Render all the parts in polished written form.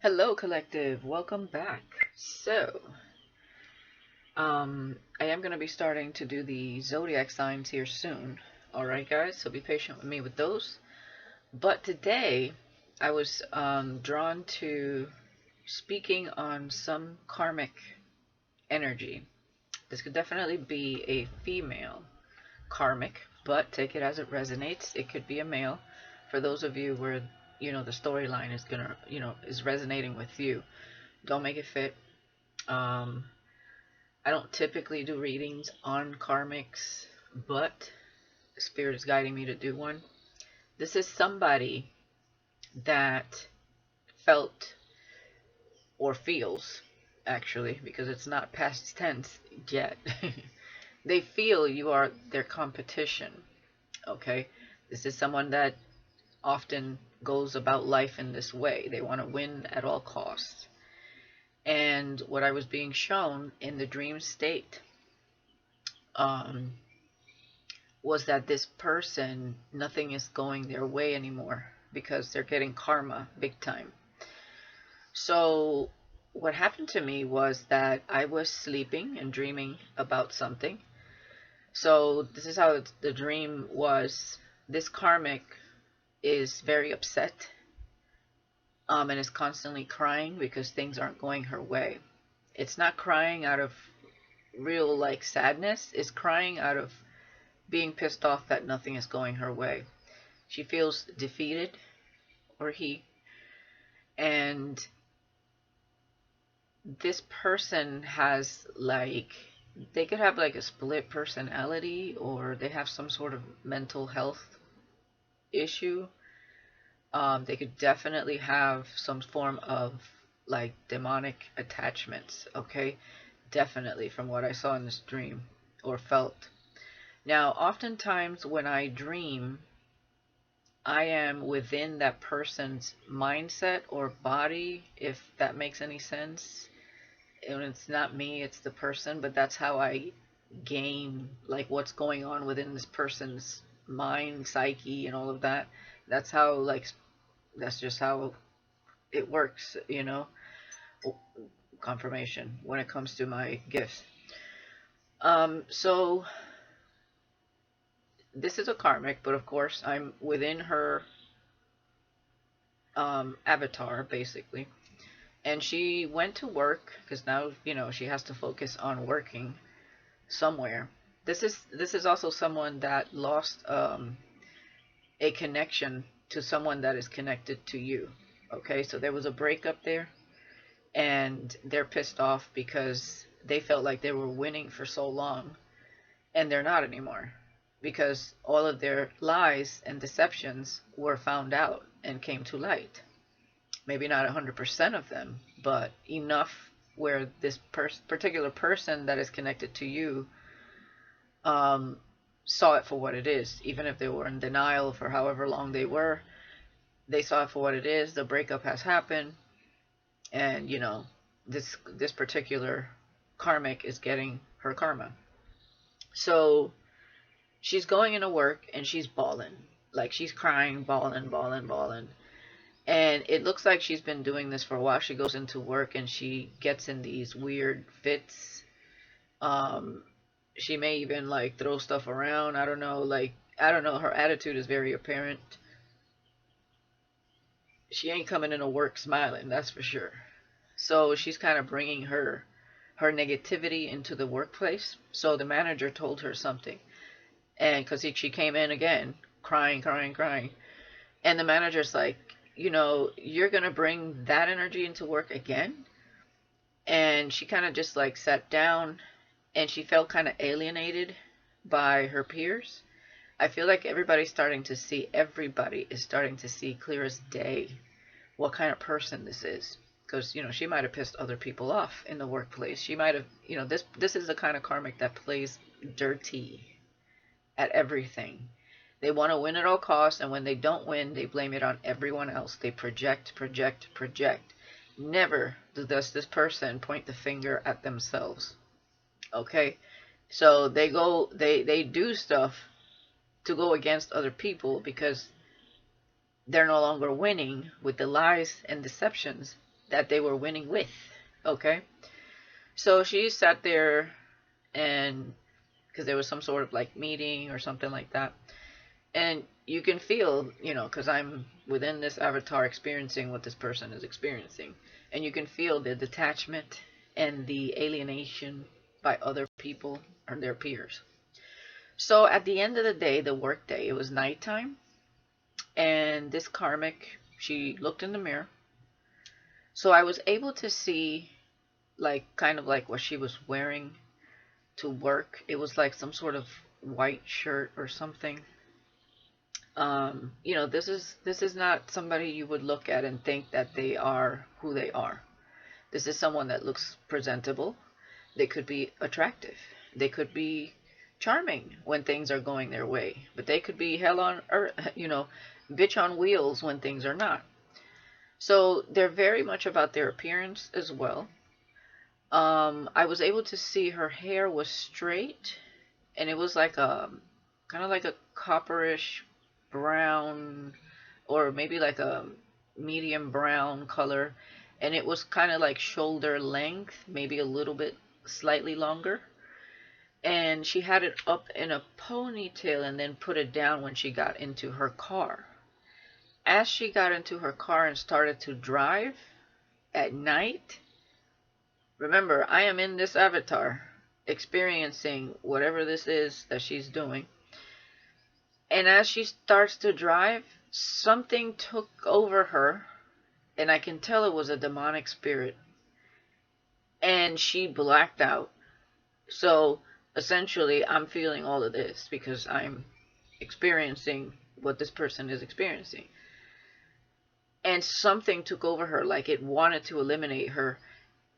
Hello, collective. Welcome back. So, I am going to be starting to do the zodiac signs here soon. Alright, guys, so be patient with me with those. But today, I was drawn to speaking on some karmic energy. This could definitely be a female karmic, but take it as it resonates. It could be a male. For those of you where, the storyline is gonna, is resonating with you, don't make it fit. Um, I don't typically do readings on karmics, but Spirit is guiding me to do one. This is somebody that felt or feels, actually, because it's not past tense yet. They feel you are their competition, okay? This is someone that often goes about life in this way. They want to win at all costs. And what I was being shown in the dream state um, was that this person, nothing is going their way anymore because they're getting karma big time. So what happened to me was that I was sleeping and dreaming about something. So this is how the dream was. This karmic is very upset and is constantly crying because things aren't going her way. It's not crying out of real sadness. It's crying out of being pissed off that nothing is going her way. She feels defeated, or he, and this person has they could have a split personality, or they have some sort of mental health issue. They could definitely have some form of demonic attachments, okay? Definitely, from what I saw in this dream or felt. Now, oftentimes when I dream, I am within that person's mindset or body, if that makes any sense. And it's not me, it's the person, but that's how I gain what's going on within this person's mind, psyche, and all of that. That's how that's just how it works, confirmation when it comes to my gifts. So this is a karmic, but of course I'm within her avatar, basically. And she went to work because now, she has to focus on working somewhere. This is also someone that lost a connection to someone that is connected to you. Okay, so there was a breakup there, and they're pissed off because they felt like they were winning for so long, and they're not anymore because all of their lies and deceptions were found out and came to light. Maybe not 100% of them, but enough where this particular person that is connected to you saw it for what it is. Even if they were in denial for however long they were, they saw it for what it is. The breakup has happened, and this particular karmic is getting her karma. So she's going into work and she's bawling, she's crying, bawling, bawling, bawling. And it looks like she's been doing this for a while. She goes into work and she gets in these weird fits. She may even throw stuff around. I don't know. I don't know. Her attitude is very apparent. She ain't coming into work smiling, that's for sure. So she's kind of bringing her negativity into the workplace. So the manager told her something, and because she came in again crying, crying, crying, and the manager's like, you're gonna bring that energy into work again. And she kind of just sat down, and she felt kind of alienated by her peers. I feel like everybody is starting to see clear as day what kind of person this is. Because, she might have pissed other people off in the workplace. She might have, this is the kind of karmic that plays dirty at everything. They want to win at all costs, and when they don't win, they blame it on everyone else. They project, project, project. Never does this person point the finger at themselves. Okay? So they do stuff to go against other people because they're no longer winning with the lies and deceptions that they were winning with. Okay, so she sat there, and because there was some sort of like meeting or something like that, and you can feel, because I'm within this avatar experiencing what this person is experiencing, and you can feel the detachment and the alienation by other people or their peers. So at the end of the day, the work day, it was nighttime, and this karmic, she looked in the mirror. So I was able to see, like, kind of like what she was wearing to work. It was like some sort of white shirt or something. This is not somebody you would look at and think that they are who they are. This is someone that looks presentable. They could be attractive. They could be charming when things are going their way, but they could be hell on earth, bitch on wheels when things are not. So they're very much about their appearance as well. I was able to see her hair was straight, and it was like a kind of like a copperish brown, or maybe like a medium brown color, and it was kind of like shoulder length, maybe a little bit slightly longer. And she had it up in a ponytail and then put it down when she got into her car. As she got into her car and started to drive at night, remember, I am in this avatar experiencing whatever this is that she's doing. And as she starts to drive, something took over her, and I can tell it was a demonic spirit. And she blacked out. So essentially, I'm feeling all of this because I'm experiencing what this person is experiencing. And something took over her, like it wanted to eliminate her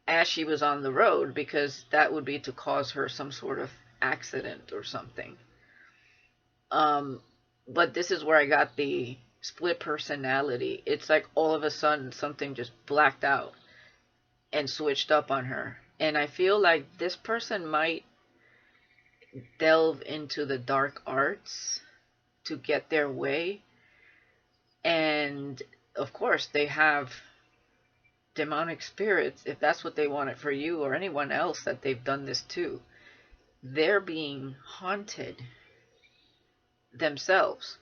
as she was on the road, because that would be to cause her some sort of accident or something. But this is where I got the split personality. It's like all of a sudden something just blacked out and switched up on her. And I feel like this person might delve into the dark arts to get their way. And of course, they have demonic spirits. If that's what they wanted for you or anyone else that they've done this to, they're being haunted themselves.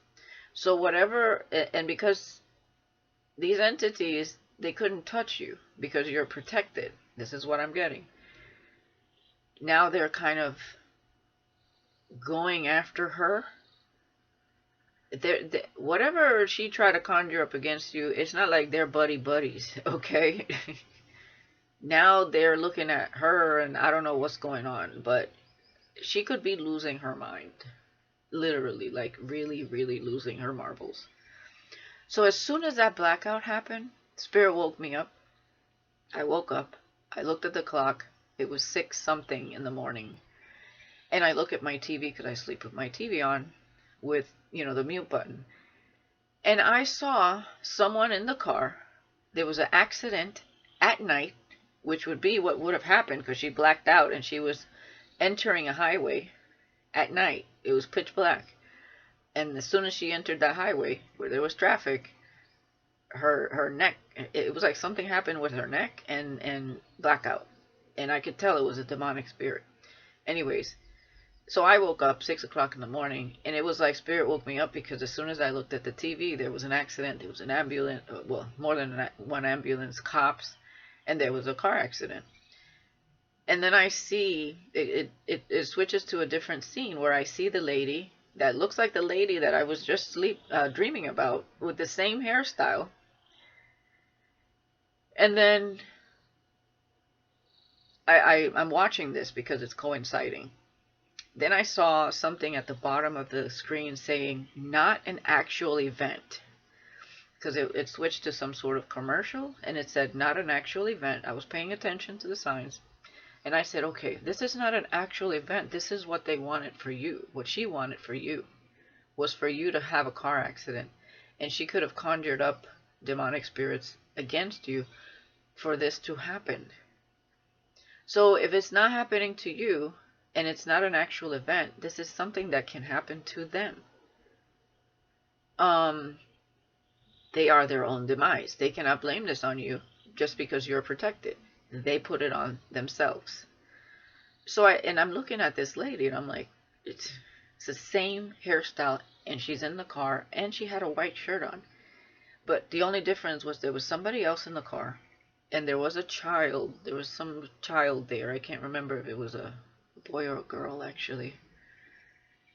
So whatever, and because these entities, they couldn't touch you because you're protected. This is what I'm getting. Now they're kind of going after her. Whatever she tried to conjure up against you, it's not like they're buddies, okay? Now they're looking at her, and I don't know what's going on, but she could be losing her mind. Literally, like really, really losing her marbles. So as soon as that blackout happened, Spirit woke me up. I woke up. I looked at the clock. It was 6 something in the morning. And I look at my TV because I sleep with my TV on with, the mute button. And I saw someone in the car. There was an accident at night, which would be what would have happened because she blacked out and she was entering a highway at night. It was pitch black. And as soon as she entered that highway where there was traffic, her neck, it was like something happened with her neck and blackout. And I could tell it was a demonic spirit. Anyways, so I woke up 6 o'clock in the morning, and it was like Spirit woke me up because as soon as I looked at the TV, there was an accident. There was an ambulance, well, more than one ambulance, cops, and there was a car accident. And then I see, it switches to a different scene where I see the lady that looks like the lady that I was just dreaming about with the same hairstyle. And then I'm watching this because it's coinciding. Then I saw something at the bottom of the screen saying, not an actual event. Because it switched to some sort of commercial, and it said, not an actual event. I was paying attention to the signs. And I said, okay, this is not an actual event. This is what they wanted for you. What she wanted for you was for you to have a car accident. And she could have conjured up demonic spirits against you for this to happen. So if it's not happening to you, and it's not an actual event, this is something that can happen to them. They are their own demise. They cannot blame this on you. just because you're protected. They put it on themselves. So I'm looking at this lady and I'm like, it's the same hairstyle, and she's in the car and she had a white shirt on. But the only difference was there was somebody else in the car, and there was a child. There was some child there. I can't remember if it was a boy or a girl, actually.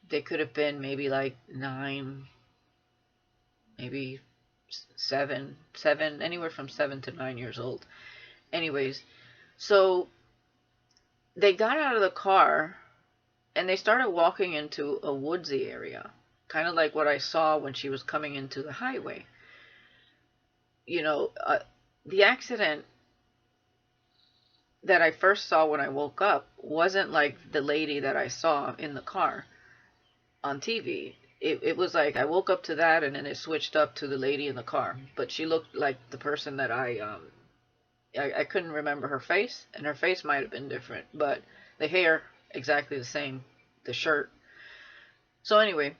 They could have been maybe like 9, maybe 7, anywhere from 7 to 9 years old. Anyways, so they got out of the car and they started walking into a woodsy area, kind of like what I saw when she was coming into the highway. You know, the accident that I first saw when I woke up wasn't like the lady that I saw in the car on TV. It was like I woke up to that, and then it switched up to the lady in the car. But she looked like the person that I couldn't remember her face, and her face might have been different, but the hair exactly the same, the shirt. So anyway,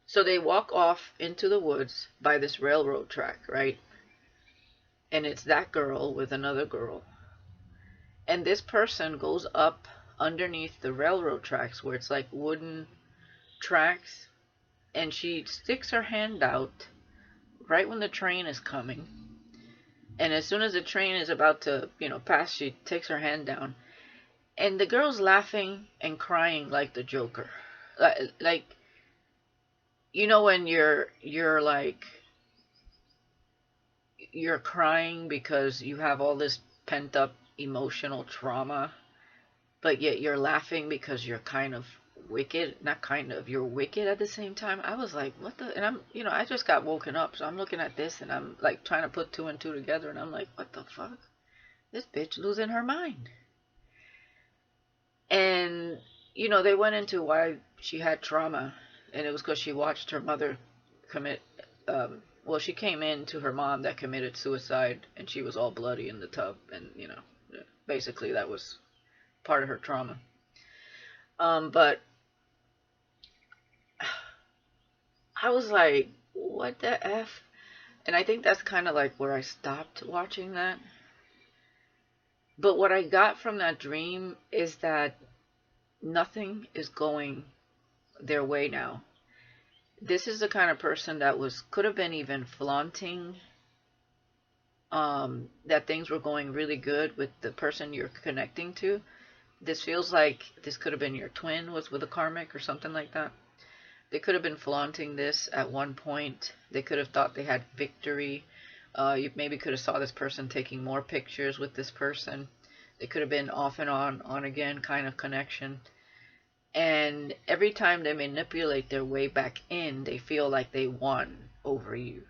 so they walk off into the woods by this railroad track, right? And it's that girl with another girl. And this person goes up underneath the railroad tracks where it's like wooden tracks, and she sticks her hand out right when the train is coming. And as soon as the train is about to, pass, she takes her hand down. And the girl's laughing and crying like the Joker. Like when you're like, you're crying because you have all this pent up emotional trauma, but yet you're laughing because you're kind of wicked. Not kind of, you're wicked at the same time. I was like, what the? And I just got woken up, so I'm looking at this and I'm like trying to put 2 and 2 together, and I'm like, what the fuck? This bitch losing her mind. And they went into why she had trauma, and it was because she watched her mother commit. Well, she came in to her mom that committed suicide, and she was all bloody in the tub, and basically that was part of her trauma. But I was like, what the F? And I think that's kind of like where I stopped watching that. But what I got from that dream is that nothing is going their way now. This is the kind of person that could have been even flaunting that things were going really good with the person you're connecting to. This feels like this could have been your twin, was with a karmic or something like that. They could have been flaunting this at one point. They could have thought they had victory. You maybe could have saw this person taking more pictures with this person. They could have been off and on again kind of connection. And every time they manipulate their way back in, they feel like they won over you.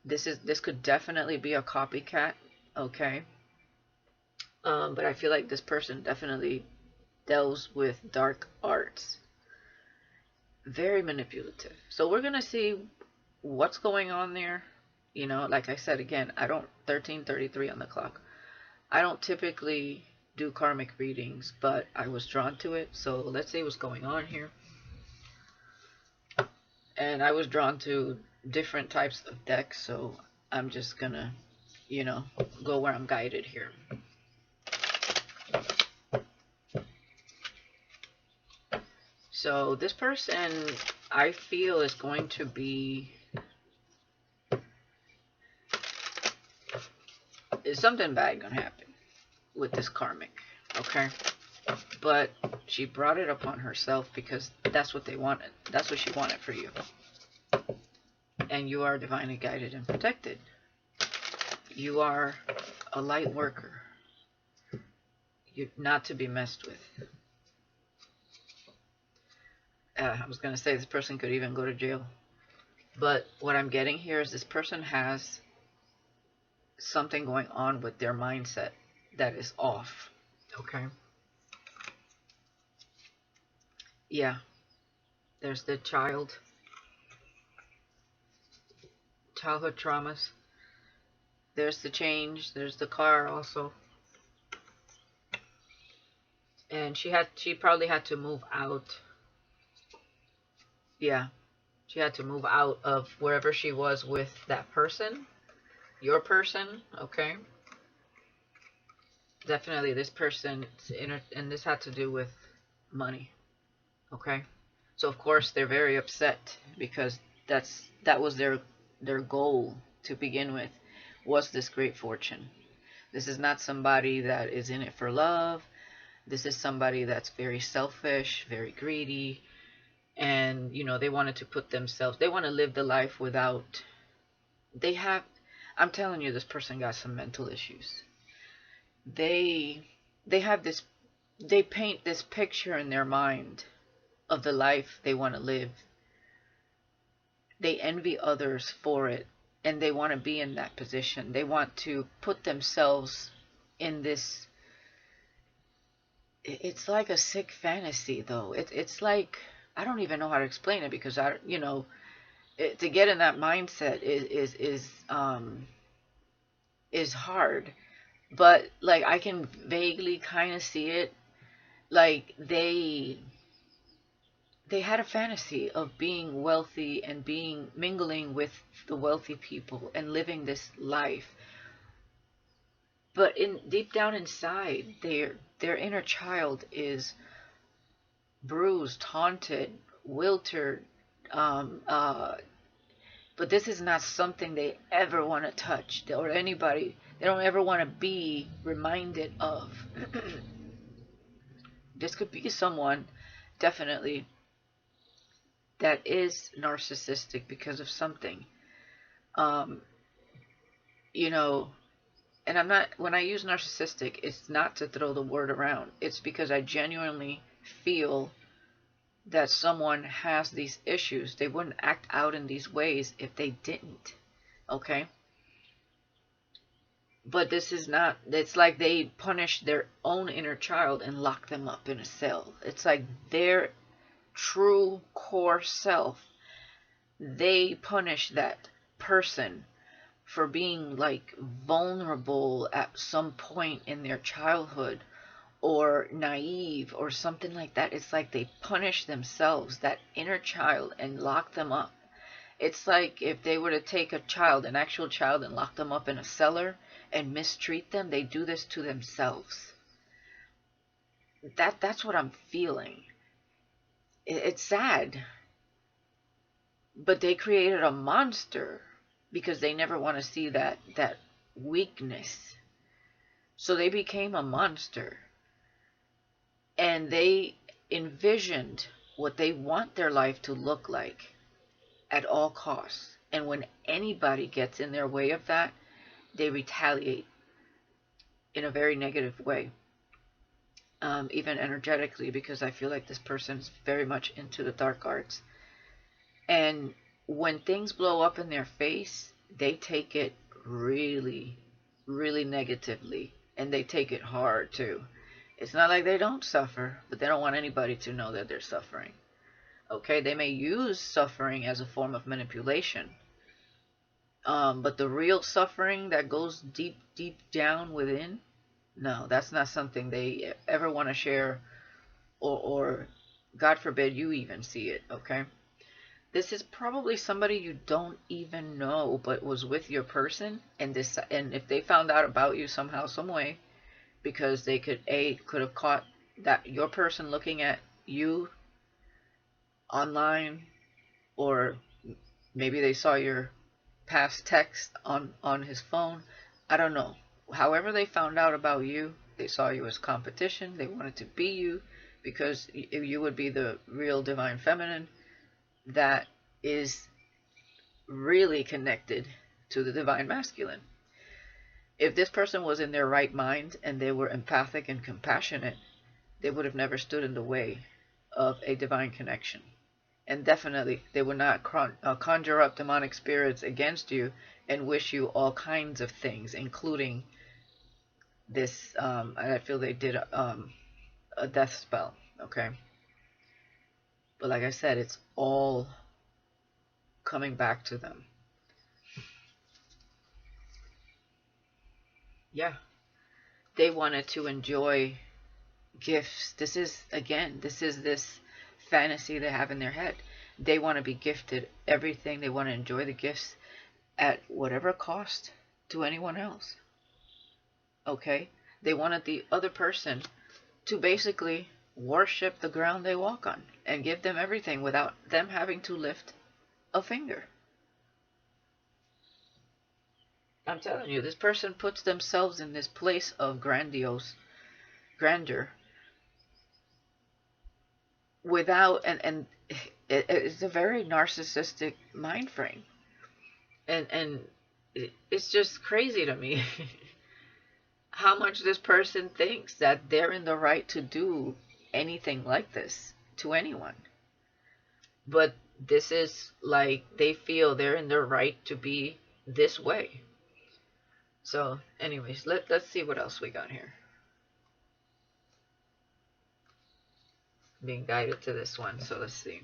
This could definitely be a copycat, okay? But I feel like this person definitely deals with dark arts. Very manipulative. So we're going to see what's going on there. Like I said, again, 13:33 on the clock. I don't typically do karmic readings, but I was drawn to it. So let's see what's going on here. And I was drawn to different types of decks, so I'm just going to, go where I'm guided here. So this person, I feel, is going to be, is something bad going to happen with this karmic, okay? But she brought it upon herself because that's what they wanted. That's what she wanted for you. And you are divinely guided and protected. You are a light worker. You're not to be messed with. I was going to say this person could even go to jail. But what I'm getting here is this person has something going on with their mindset that is off. Okay? Yeah. There's the childhood traumas. There's the change. There's the car also. And she probably had to move out. Yeah, she had to move out of wherever she was with that person, your person, okay? Definitely this person, and this had to do with money, okay? So of course they're very upset because that was their goal to begin with, was this great fortune. This is not somebody that is in it for love. This is somebody that's very selfish, very greedy, and they wanted to put themselves, they want to live the life without, they have, I'm telling you, this person got some mental issues. They have this, they paint this picture in their mind of the life they want to live. They envy others for it, and they want to be in that position. They want to put themselves in this, it's like a sick fantasy though. It's like, I don't even know how to explain it, because to get in that mindset is hard. But like, I can vaguely kind of see it. Like, they had a fantasy of being wealthy and being mingling with the wealthy people and living this life. But in deep down inside, their inner child is bruised, haunted, wilted. But this is not something they ever want to touch, or anybody. They don't ever want to be reminded of. This could be someone, definitely, that is narcissistic because of something. Um, you know, and I'm not, when I use narcissistic, it's not to throw the word around. It's because I genuinely feel that someone has these issues. They wouldn't act out in these ways if they didn't. Okay? But this is not, it's like they punish their own inner child and lock them up in a cell. It's like their true core self, they punish that person for being like vulnerable at some point in their childhood, or naive or something like that. It's like they punish themselves, that inner child, and lock them up. It's like if they were to take a child, an actual child, and lock them up in a cellar and mistreat them, they do this to themselves. That's what I'm feeling. It's sad. But they created a monster because they never want to see that weakness. So they became a monster. And they envisioned what they want their life to look like at all costs. And when anybody gets in their way of that, they retaliate in a very negative way. Even energetically, because I feel like this person is very much into the dark arts. And when things blow up in their face, they take it really, really negatively. And they take it hard too. It's not like they don't suffer, but they don't want anybody to know that they're suffering. Okay, they may use suffering as a form of manipulation. But the real suffering that goes deep, deep down within, no, that's not something they ever want to share, or God forbid you even see it, okay? This is probably somebody you don't even know, but was with your person, and if they found out about you somehow, some way, because they could have caught that your person looking at you online, or maybe they saw your past text on his phone. I don't know. However they found out about you, they saw you as competition. They wanted to be you because you would be the real divine feminine that is really connected to the divine masculine. If this person was in their right mind and they were empathic and compassionate, they would have never stood in the way of a divine connection. And definitely, they would not conjure up demonic spirits against you and wish you all kinds of things, including this. I feel they did a death spell, okay? But like I said, it's all coming back to them. Yeah. They wanted to enjoy gifts. This is this fantasy they have in their head. They want to be gifted everything. They want to enjoy the gifts at whatever cost to anyone else. Okay? They wanted the other person to basically worship the ground they walk on and give them everything without them having to lift a finger. I'm telling you, this person puts themselves in this place of grandiose grandeur without, and it's a very narcissistic mind frame. And it's just crazy to me how much this person thinks that they're in the right to do anything like this to anyone. But this is like they feel they're in their right to be this way. So anyways, let's see what else we got here. Being guided to this one, so let's see.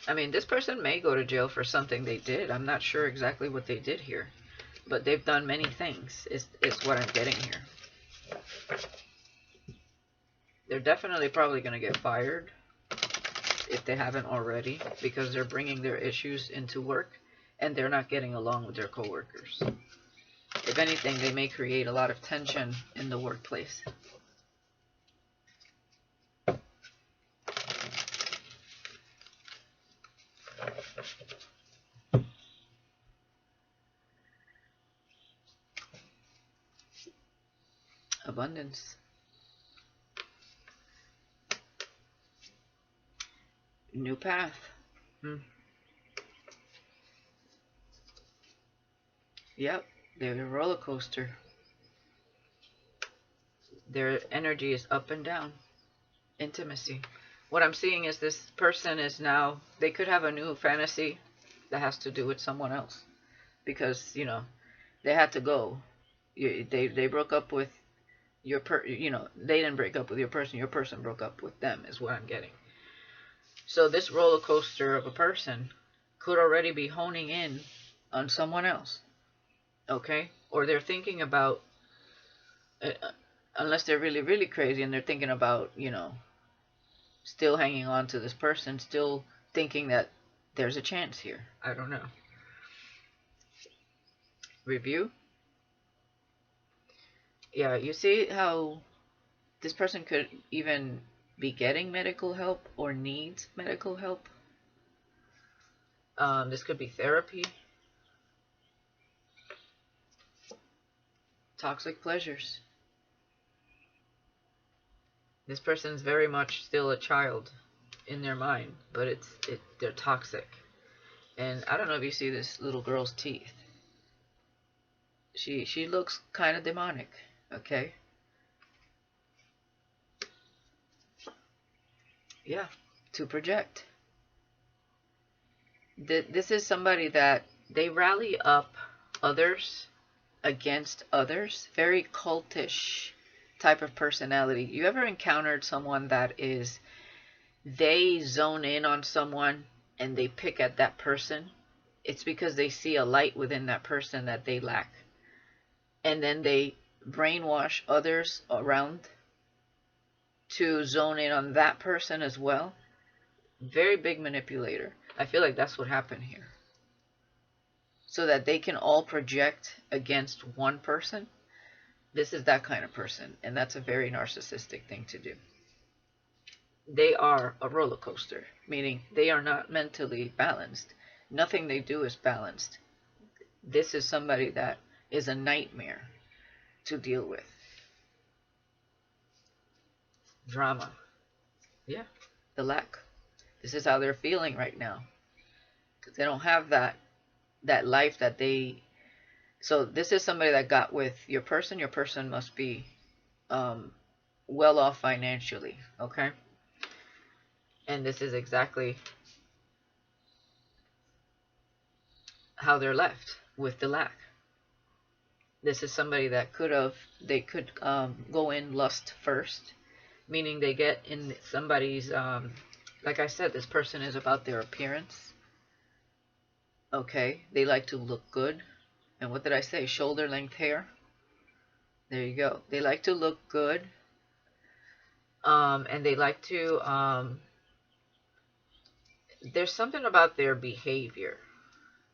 I mean, this person may go to jail for something they did. I'm not sure exactly what they did here, but they've done many things, is what I'm getting here. They're definitely probably going to get fired if they haven't already, because they're bringing their issues into work and they're not getting along with their coworkers. If anything, they may create a lot of tension in the workplace. Abundance. New path. Yep, they're a roller coaster. Their energy is up and down. Intimacy. What I'm seeing is this person is now, they could have a new fantasy that has to do with someone else. Because, you know, they had to go. They broke up with your they didn't break up with your person broke up with them, is what I'm getting. So this roller coaster of a person could already be honing in on someone else. Okay? Or they're thinking about, unless they're really, really crazy and they're thinking about, you know, still hanging on to this person, still thinking that there's a chance here. I don't know. Review. Yeah, you see how this person could even be getting medical help or needs medical help. This could be therapy. Toxic pleasures. This person's very much still a child in their mind, but they're toxic. And I don't know if you see this little girl's teeth. She looks kind of demonic, okay? Yeah, to project. This is somebody that they rally up others against others. Very cultish type of personality. You ever encountered someone that is, they zone in on someone and they pick at that person? It's because they see a light within that person that they lack. And then they brainwash others around to zone in on that person as well. Very big manipulator. I feel like that's what happened here. So that they can all project against one person. This is that kind of person. And that's a very narcissistic thing to do. They are a roller coaster. Meaning they are not mentally balanced. Nothing they do is balanced. This is somebody that is a nightmare to deal with. Drama. Yeah. The lack. This is how they're feeling right now. Because they don't have that life that they... So this is somebody that got with your person. Your person must be well off financially. Okay? And this is exactly how they're left, with the lack. This is somebody that they could go in lust first, meaning they get in somebody's, like I said, this person is about their appearance. Okay, they like to look good. And what did I say? Shoulder length hair. There you go. They like to look good. And they like to, there's something about their behavior.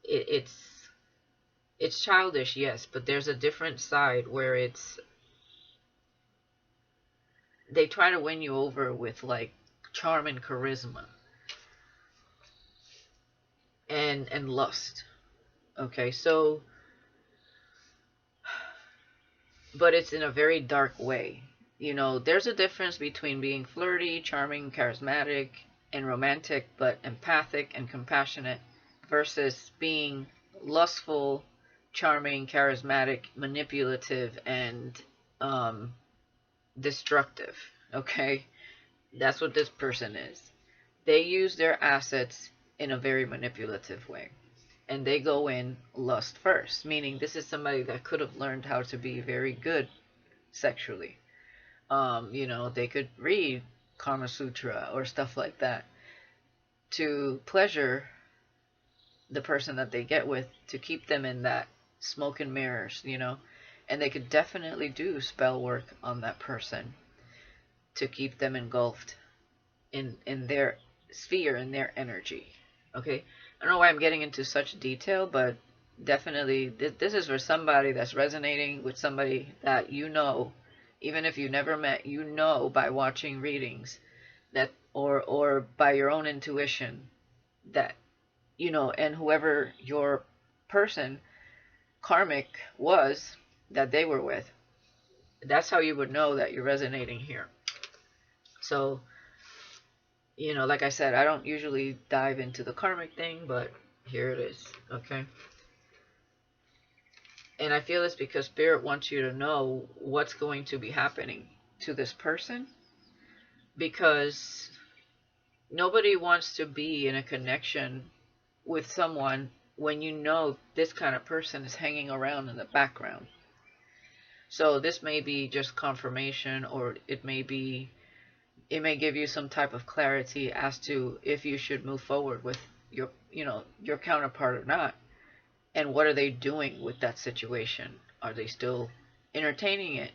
it's childish, yes, but there's a different side where they try to win you over with like charm and charisma and lust. Okay, so but it's in a very dark way. You know, there's a difference between being flirty, charming, charismatic, and romantic, but empathic and compassionate, versus being lustful, charming, charismatic, manipulative, and um, destructive. Okay? That's what this person is. They use their assets in a very manipulative way. And they go in lust first, meaning this is somebody that could have learned how to be very good sexually. You know, they could read Kama Sutra or stuff like that to pleasure the person that they get with, to keep them in that smoke and mirrors, you know. And they could definitely do spell work on that person to keep them engulfed in their sphere, in their energy. Okay? I don't know why I'm getting into such detail, but definitely this is for somebody that's resonating with somebody that you know, even if you never met, you know by watching readings that or by your own intuition that you know, and whoever your person karmic was that they were with, that's how you would know that you're resonating here. So, you know, like I said, I don't usually dive into the karmic thing, but here it is, okay? And I feel it's because Spirit wants you to know what's going to be happening to this person, because nobody wants to be in a connection with someone when you know this kind of person is hanging around in the background. So this may be just confirmation, or it may give you some type of clarity as to if you should move forward with your, you know, your counterpart or not. And what are they doing with that situation? Are they still entertaining it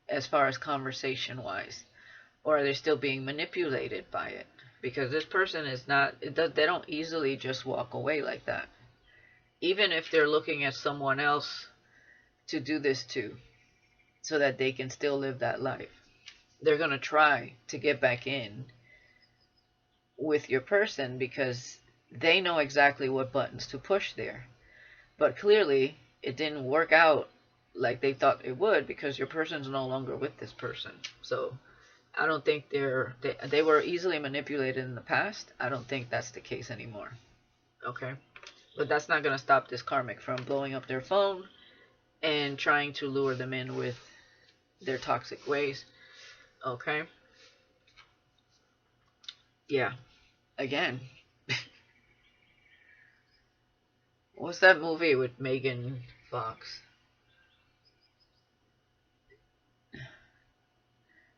as far as conversation wise? Or are they still being manipulated by it? Because this person is not, they don't easily just walk away like that. Even if they're looking at someone else to do this to, so that they can still live that life, they're going to try to get back in with your person because they know exactly what buttons to push there. But clearly, it didn't work out like they thought it would, because your person's no longer with this person. So I don't think they were easily manipulated in the past. I don't think that's the case anymore. Okay? But that's not going to stop this karmic from blowing up their phone and trying to lure them in with their toxic ways. Okay? Yeah. Again. What's that movie with Megan Fox?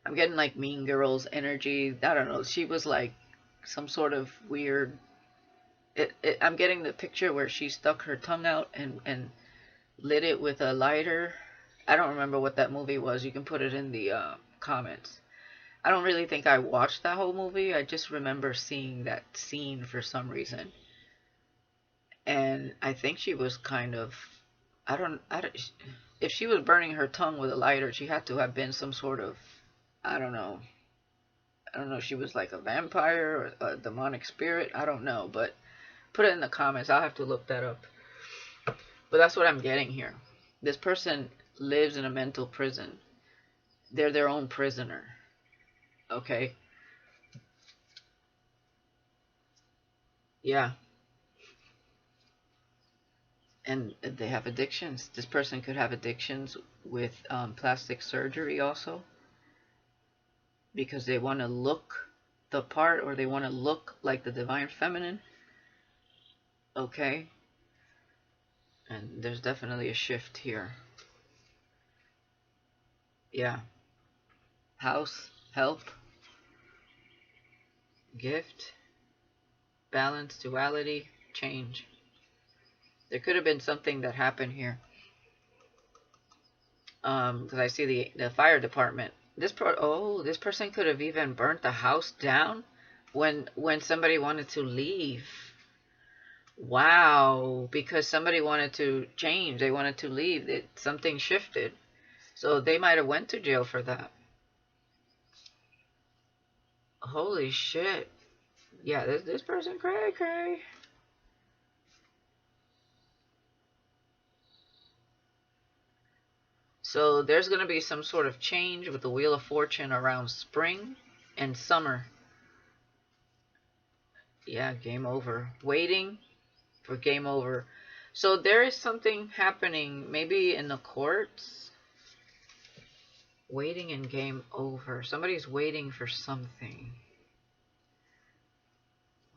I'm getting like Mean Girls energy. I don't know. She was like some sort of weird. I'm getting the picture where she stuck her tongue out and lit it with a lighter. I don't remember what that movie was. You can put it in the comments. I don't really think I watched that whole movie. I just remember seeing that scene for some reason. And I think she was kind of, I don't, if she was burning her tongue with a lighter, she had to have been some sort of, I don't know. I don't know if she was like a vampire or a demonic spirit. I don't know, but put it in the comments. I'll have to look that up. But that's what I'm getting here. This person lives in a mental prison. They're their own prisoner. Okay? Yeah. And they have addictions. This person could have addictions with plastic surgery also, because they want to look the part, or they want to look like the divine feminine. Okay? And there's definitely a shift here. Yeah. House, help, gift, balance, duality, change. There could have been something that happened here. Because I see the fire department. This person could have even burnt the house down when somebody wanted to leave. Wow, because somebody wanted to change, they wanted to leave, something shifted. So they might have went to jail for that. Holy shit. Yeah, this person cray cray. So there's going to be some sort of change with the Wheel of Fortune around spring and summer. Yeah, game over. Waiting for game over. So there is something happening, maybe in the courts. Waiting and game over. Somebody's waiting for something.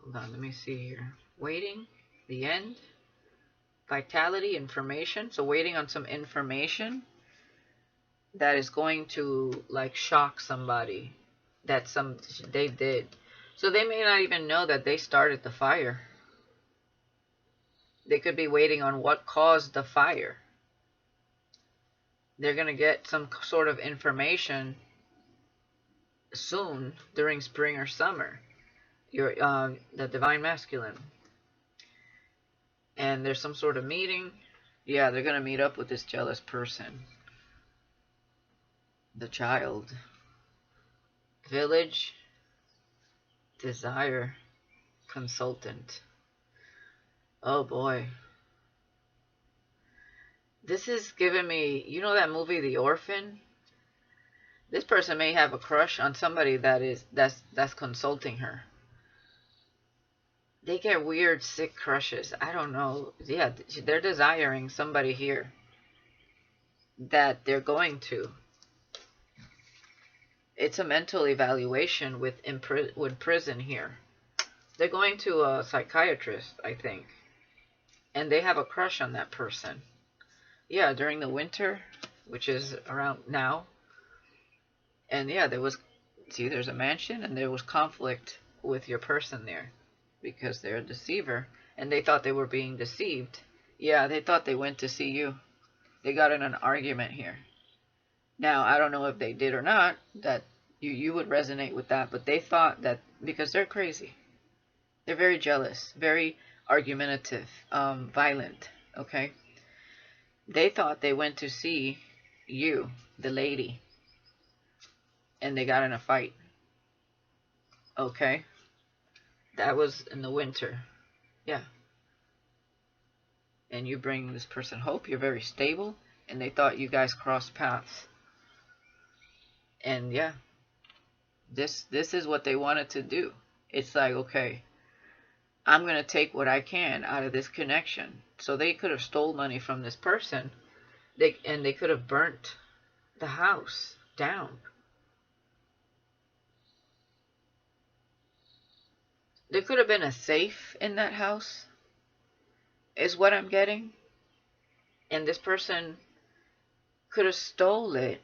Hold on, let me see here. Waiting, the end. Vitality, information. So waiting on some information that is going to like shock somebody that they did. So they may not even know that they started the fire. They could be waiting on what caused the fire. They're going to get some sort of information soon during spring or summer. The divine masculine. And there's some sort of meeting. Yeah, they're going to meet up with this jealous person. The child. Village. Desire. Consultant. Oh boy. This is giving me, you know that movie The Orphan? This person may have a crush on somebody that's consulting her. They get weird, sick crushes. I don't know. Yeah, they're desiring somebody here that they're going to. It's a mental evaluation with prison here. They're going to a psychiatrist, I think. And they have a crush on that person. Yeah, during the winter, which is around now. And yeah, there's a mansion and there was conflict with your person there because they're a deceiver and they thought they were being deceived. Yeah, they thought they went to see you. They got in an argument here. Now, I don't know if they did or not, that you would resonate with that, but they thought that because they're crazy. They're very jealous, very argumentative, violent, okay? They thought they went to see you, the lady, and they got in a fight. Okay? That was in the winter. Yeah. And you bring this person hope. You're very stable. And they thought you guys crossed paths. And yeah. This is what they wanted to do. It's like, okay, I'm going to take what I can out of this connection. So they could have stole money from this person. And they could have burnt the house down. There could have been a safe in that house, is what I'm getting. And this person could have stole it,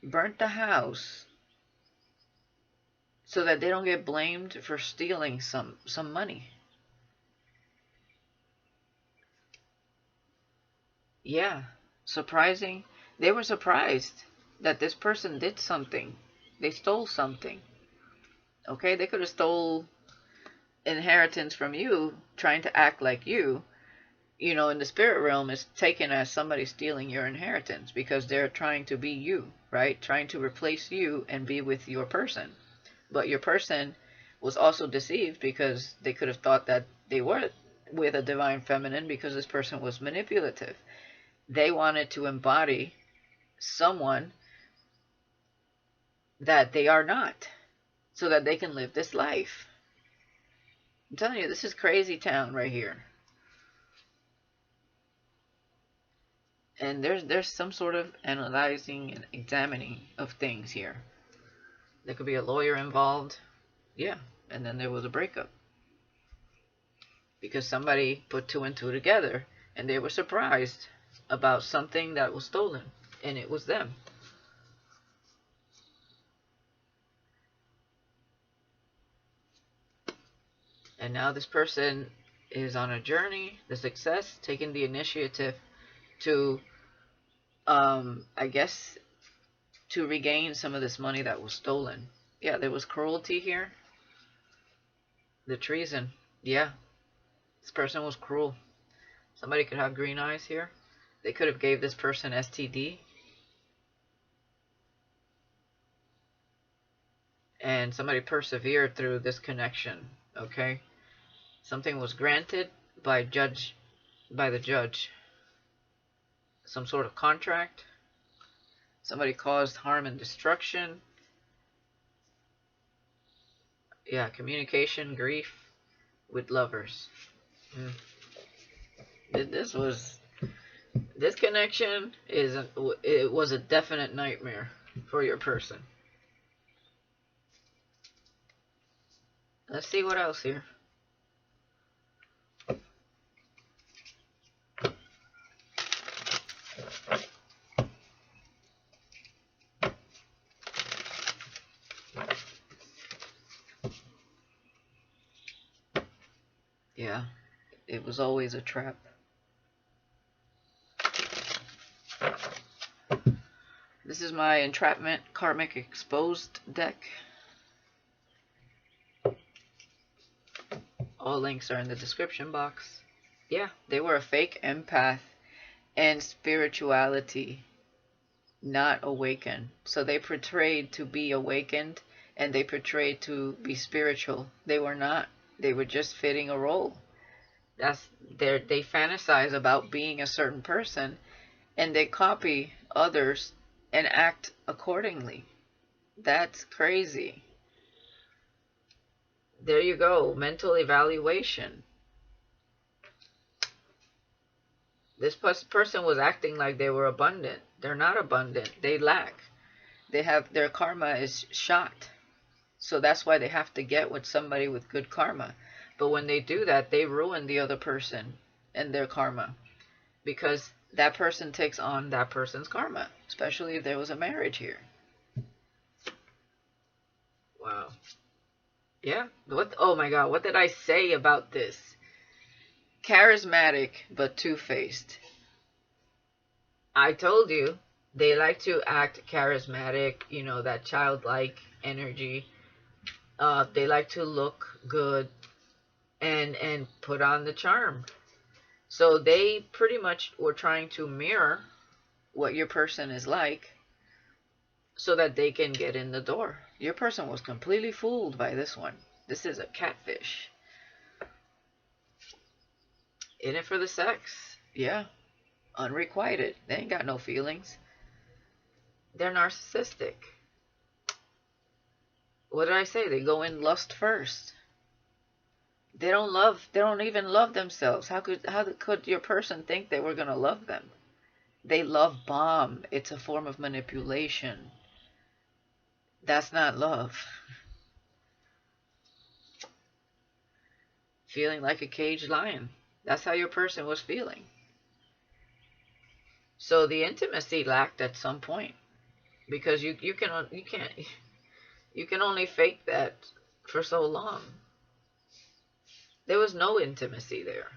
burnt the house, so that they don't get blamed for stealing some money. Yeah, surprising. They were surprised that this person did something. They stole something. Okay, they could have stole inheritance from you, trying to act like you. You know, in the spirit realm, is taken as somebody stealing your inheritance because they're trying to be you, right? Trying to replace you and be with your person. But your person was also deceived because they could have thought that they were with a divine feminine because this person was manipulative. They wanted to embody someone that they are not so that they can live this life. I'm telling you, this is crazy town right here. And there's some sort of analyzing and examining of things here. There could be a lawyer involved. Yeah, and then there was a breakup. Because somebody put two and two together and they were surprised about something that was stolen. And it was them. And now this person is on a journey, the success, taking the initiative to, I guess, to regain some of this money that was stolen. Yeah, there was cruelty here. The treason. Yeah. This person was cruel. Somebody could have green eyes here. They could have gave this person STD. And somebody persevered through this connection, okay? Something was granted by the judge. Some sort of contract. Somebody caused harm and destruction. Yeah, communication, grief with lovers. This connection it was a definite nightmare for your person. Let's see what else here. Yeah, it was always a trap. This is my entrapment karmic exposed deck. All links are in the description box. Yeah, they were a fake empath and spirituality, not awakened. So they portrayed to be awakened and they portrayed to be spiritual. They were not. They were just fitting a role. They fantasize about being a certain person and they copy others and act accordingly. That's crazy. There you go. Mental evaluation. This person was acting like they were abundant. They're not abundant. They lack. Their karma is shot. So that's why they have to get with somebody with good karma. But when they do that, they ruin the other person and their karma. Because that person takes on that person's karma. Especially if there was a marriage here. Wow. Yeah. Oh my God. What did I say about this? Charismatic but two-faced. I told you they like to act charismatic, you know, that childlike energy. They like to look good and put on the charm. So they pretty much were trying to mirror what your person is like so that they can get in the door. Your person was completely fooled by this one. This is a catfish. In it for the sex. Yeah. Unrequited. They ain't got no feelings. They're narcissistic. What did I say? They go in lust first. They don't even love themselves. How could your person think they were going to love them? They love bomb. It's a form of manipulation. That's not love. Feeling like a caged lion. That's how your person was feeling. So the intimacy lacked at some point, because you can only fake that for so long. There was no intimacy there.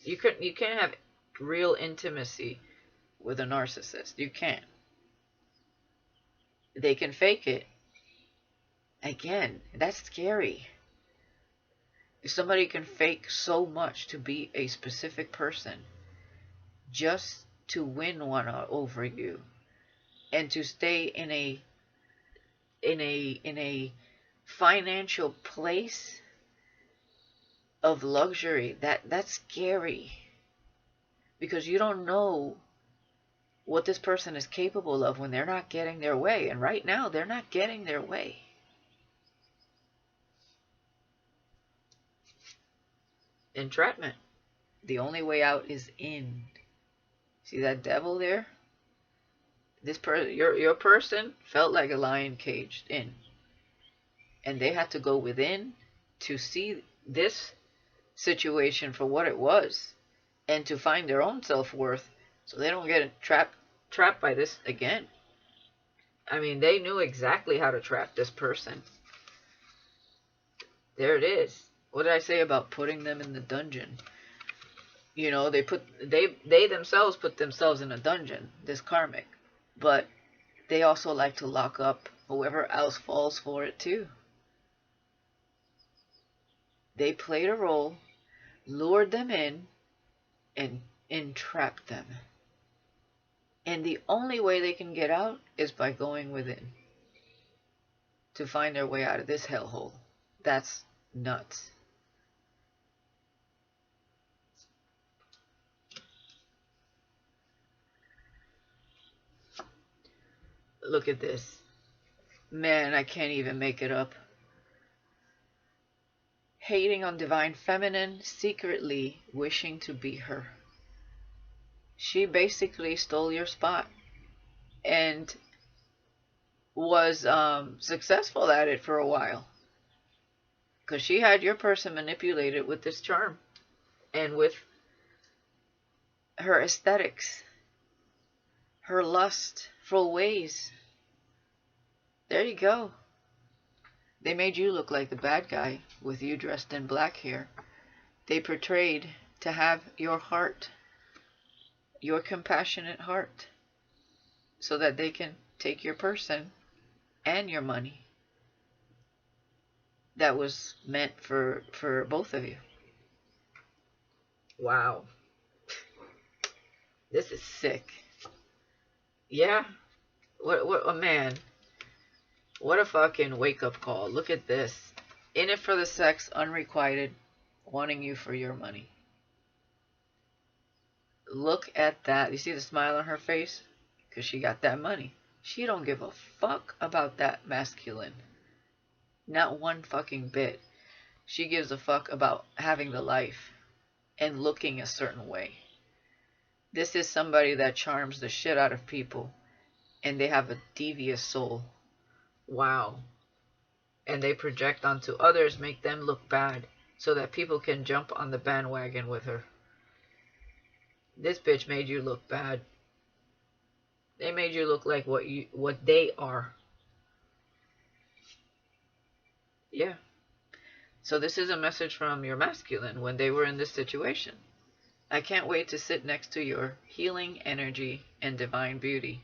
You can't have real intimacy with a narcissist. You can't. They can fake it. Again, that's scary. If somebody can fake so much to be a specific person just to win one over you and to stay in a financial place of luxury, that's scary, because you don't know what this person is capable of when they're not getting their way. And right now they're not getting their way. Entrapment. The only way out is in. See that devil there? Your person felt like a lion caged in, and they had to go within to see this situation for what it was, and to find their own self-worth, so they don't get trapped by this again. I mean, they knew exactly how to trap this person. There it is. What did I say about putting them in the dungeon? You know, they themselves put themselves in a dungeon, this karmic. But they also like to lock up whoever else falls for it too. They played a role, lured them in, and entrapped them. And the only way they can get out is by going within to find their way out of this hellhole. That's nuts. Look at this. Man, I can't even make it up. Hating on divine feminine, secretly wishing to be her. She basically stole your spot and was successful at it for a while. Because she had your person manipulated with this charm and with her aesthetics, her lustful ways. There you go. They made you look like the bad guy with you dressed in black hair. They portrayed to have your heart, your compassionate heart, so that they can take your person and your money that was meant for both of you. Wow. This is sick. Yeah? What a man. What a fucking wake-up call. Look at this. In it for the sex, unrequited, wanting you for your money. Look at that. You see the smile on her face? Because she got that money. She don't give a fuck about that masculine. Not one fucking bit. She gives a fuck about having the life and looking a certain way. This is somebody that charms the shit out of people, and they have a devious soul. Wow. And they project onto others, make them look bad, so that people can jump on the bandwagon with her. This bitch made you look bad. They made you look like what they are. Yeah. So this is a message from your masculine when they were in this situation. I can't wait to sit next to your healing energy and divine beauty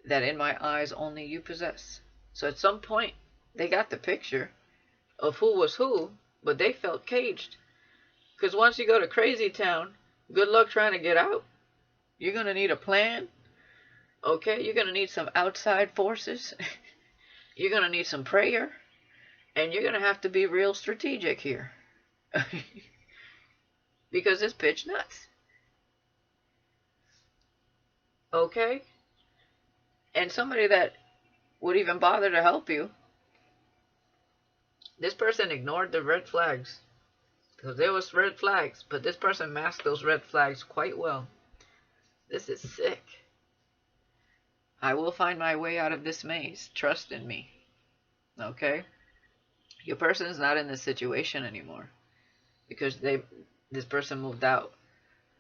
that in my eyes only you possess. So at some point, they got the picture of who was who, but they felt caged. Because once you go to crazy town, good luck trying to get out. You're going to need a plan. Okay, you're going to need some outside forces. You're going to need some prayer. And you're going to have to be real strategic here. Because it's pitch nuts. Okay? And somebody that would even bother to help you, this person ignored the red flags. Because there was red flags, but this person masked those red flags quite well. This is sick. I will find my way out of this maze. Trust in me. Okay? Your person's not in this situation anymore. Because this person moved out.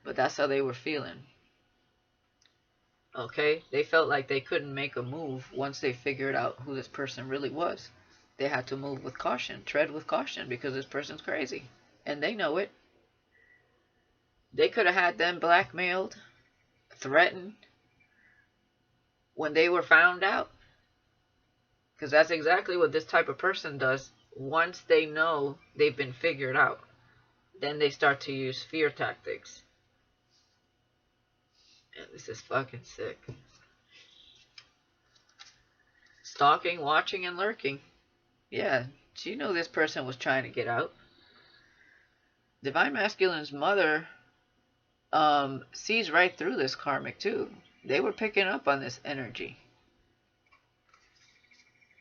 But that's how they were feeling. Okay? They felt like they couldn't make a move once they figured out who this person really was. They had to move with caution. Tread with caution because this person's crazy. And they know it. They could have had them blackmailed, threatened, when they were found out. Because that's exactly what this type of person does. Once they know they've been figured out, then they start to use fear tactics. And this is fucking sick. Stalking, watching, and lurking. Yeah, she knew this person was trying to get out. Divine Masculine's mother sees right through this karmic too. They were picking up on this energy.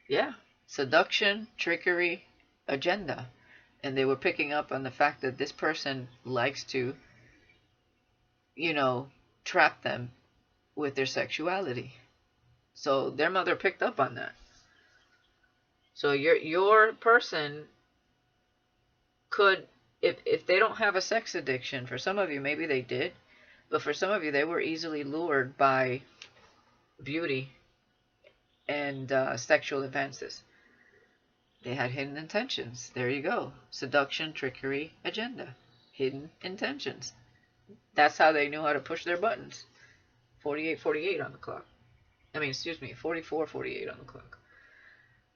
Yeah. Seduction, trickery, agenda. And they were picking up on the fact that this person likes to, trap them with their sexuality. So their mother picked up on that. So your person could, if they don't have a sex addiction, for some of you maybe they did, but for some of you they were easily lured by beauty and sexual advances. They had hidden intentions. There you go. Seduction, trickery, agenda. Hidden intentions. That's how they knew how to push their buttons. 48:48 on the clock. 44:48 on the clock.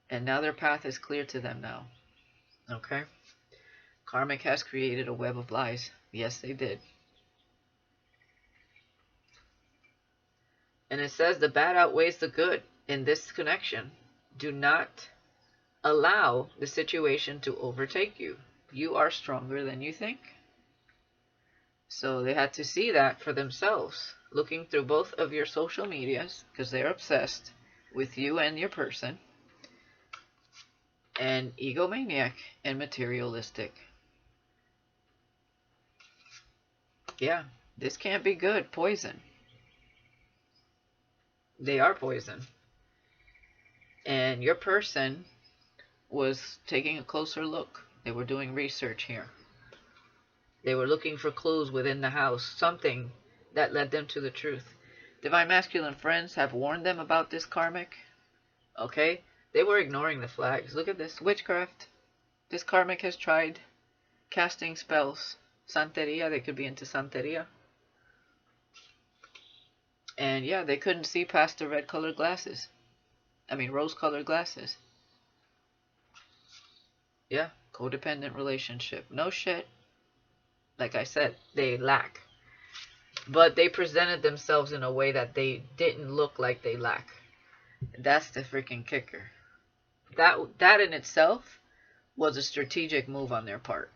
And now their path is clear to them now. Okay? Karmic has created a web of lies. Yes, they did. And it says the bad outweighs the good in this connection. Do not allow the situation to overtake you. You are stronger than you think. So they had to see that for themselves, looking through both of your social medias, because they're obsessed with you and your person, and egomaniac and materialistic. Yeah, this can't be good. Poison. They are poison. And your person was taking a closer look. They were doing research here. They were looking for clues within the house, something that led them to the truth. Divine Masculine friends have warned them about this karmic. Okay? They were ignoring the flags. Look at this. Witchcraft. This karmic has tried casting spells. Santeria. They could be into Santeria. And yeah, they couldn't see past the red-colored glasses. I mean, rose-colored glasses. Yeah, codependent relationship. No shit. Like I said, they lack. But they presented themselves in a way that they didn't look like they lack. That's the freaking kicker. That in itself was a strategic move on their part.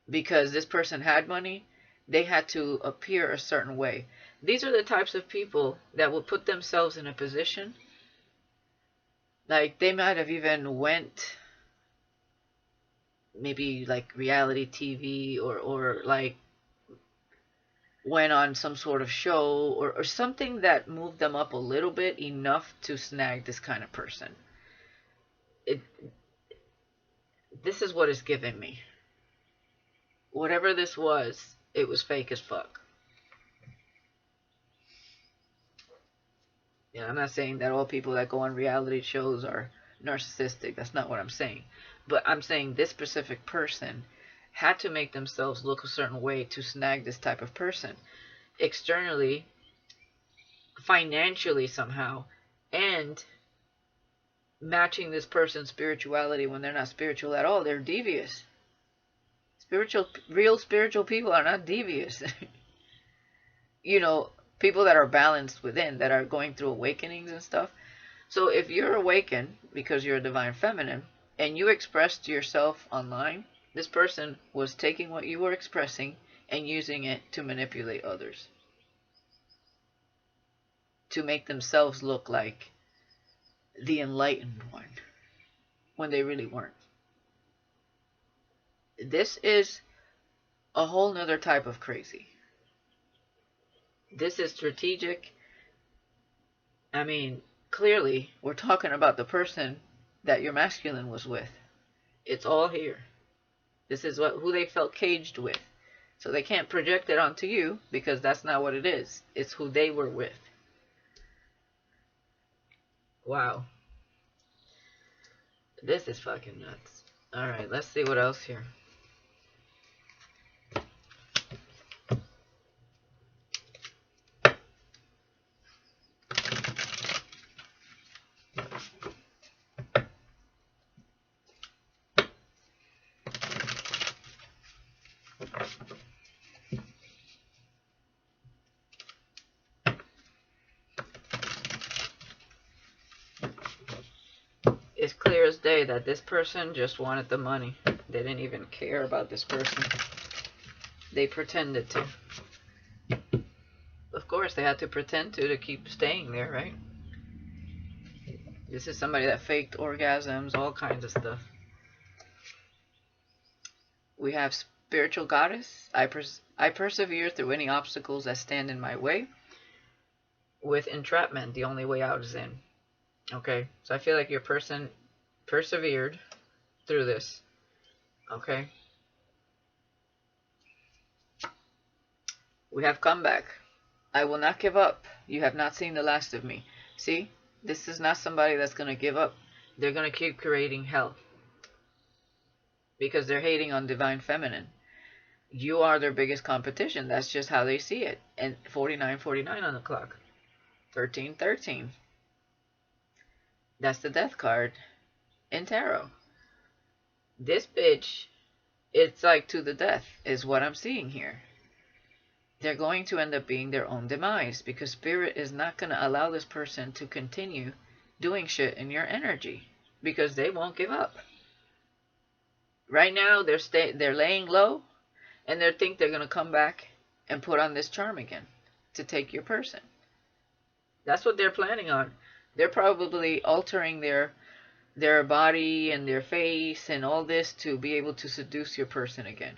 Because this person had money, they had to appear a certain way. These are the types of people that will put themselves in a position, like they might have even went maybe like reality TV or like went on some sort of show or something that moved them up a little bit enough to snag this kind of person. This is what it's giving me. Whatever this was, it was fake as fuck. Yeah, I'm not saying that all people that go on reality shows are narcissistic. That's not what I'm saying. But I'm saying this specific person had to make themselves look a certain way to snag this type of person. Externally, financially somehow, and matching this person's spirituality when they're not spiritual at all. They're devious. Real spiritual people are not devious. You know, people that are balanced within, that are going through awakenings and stuff. So if you're awakened because you're a divine feminine and you expressed yourself online, this person was taking what you were expressing and using it to manipulate others, to make themselves look like the enlightened one when they really weren't. This is a whole nother type of crazy. This is strategic. I mean, clearly, we're talking about the person that your masculine was with. It's all here. This is who they felt caged with. So they can't project it onto you because that's not what it is. It's who they were with. Wow. This is fucking nuts. Alright, let's see what else here. It's clear as day that this person just wanted the money. They didn't even care about this person. They pretended to. Of course, they had to pretend to keep staying there, right? This is somebody that faked orgasms, all kinds of stuff. We have spiritual goddess. I persevere through any obstacles that stand in my way. With entrapment, the only way out is in. Okay, so I feel like your person persevered through this. Okay. We have comeback. I will not give up. You have not seen the last of me. See, this is not somebody that's going to give up. They're going to keep creating hell. Because they're hating on divine feminine. You are their biggest competition. That's just how they see it. And 49:49 on the clock. 13:13. That's the death card in tarot. This bitch, it's like to the death is what I'm seeing here. They're going to end up being their own demise because spirit is not going to allow this person to continue doing shit in your energy because they won't give up. Right now, they're laying low, and they think they're going to come back and put on this charm again to take your person. That's what they're planning on. They're probably altering their body and their face and all this to be able to seduce your person again.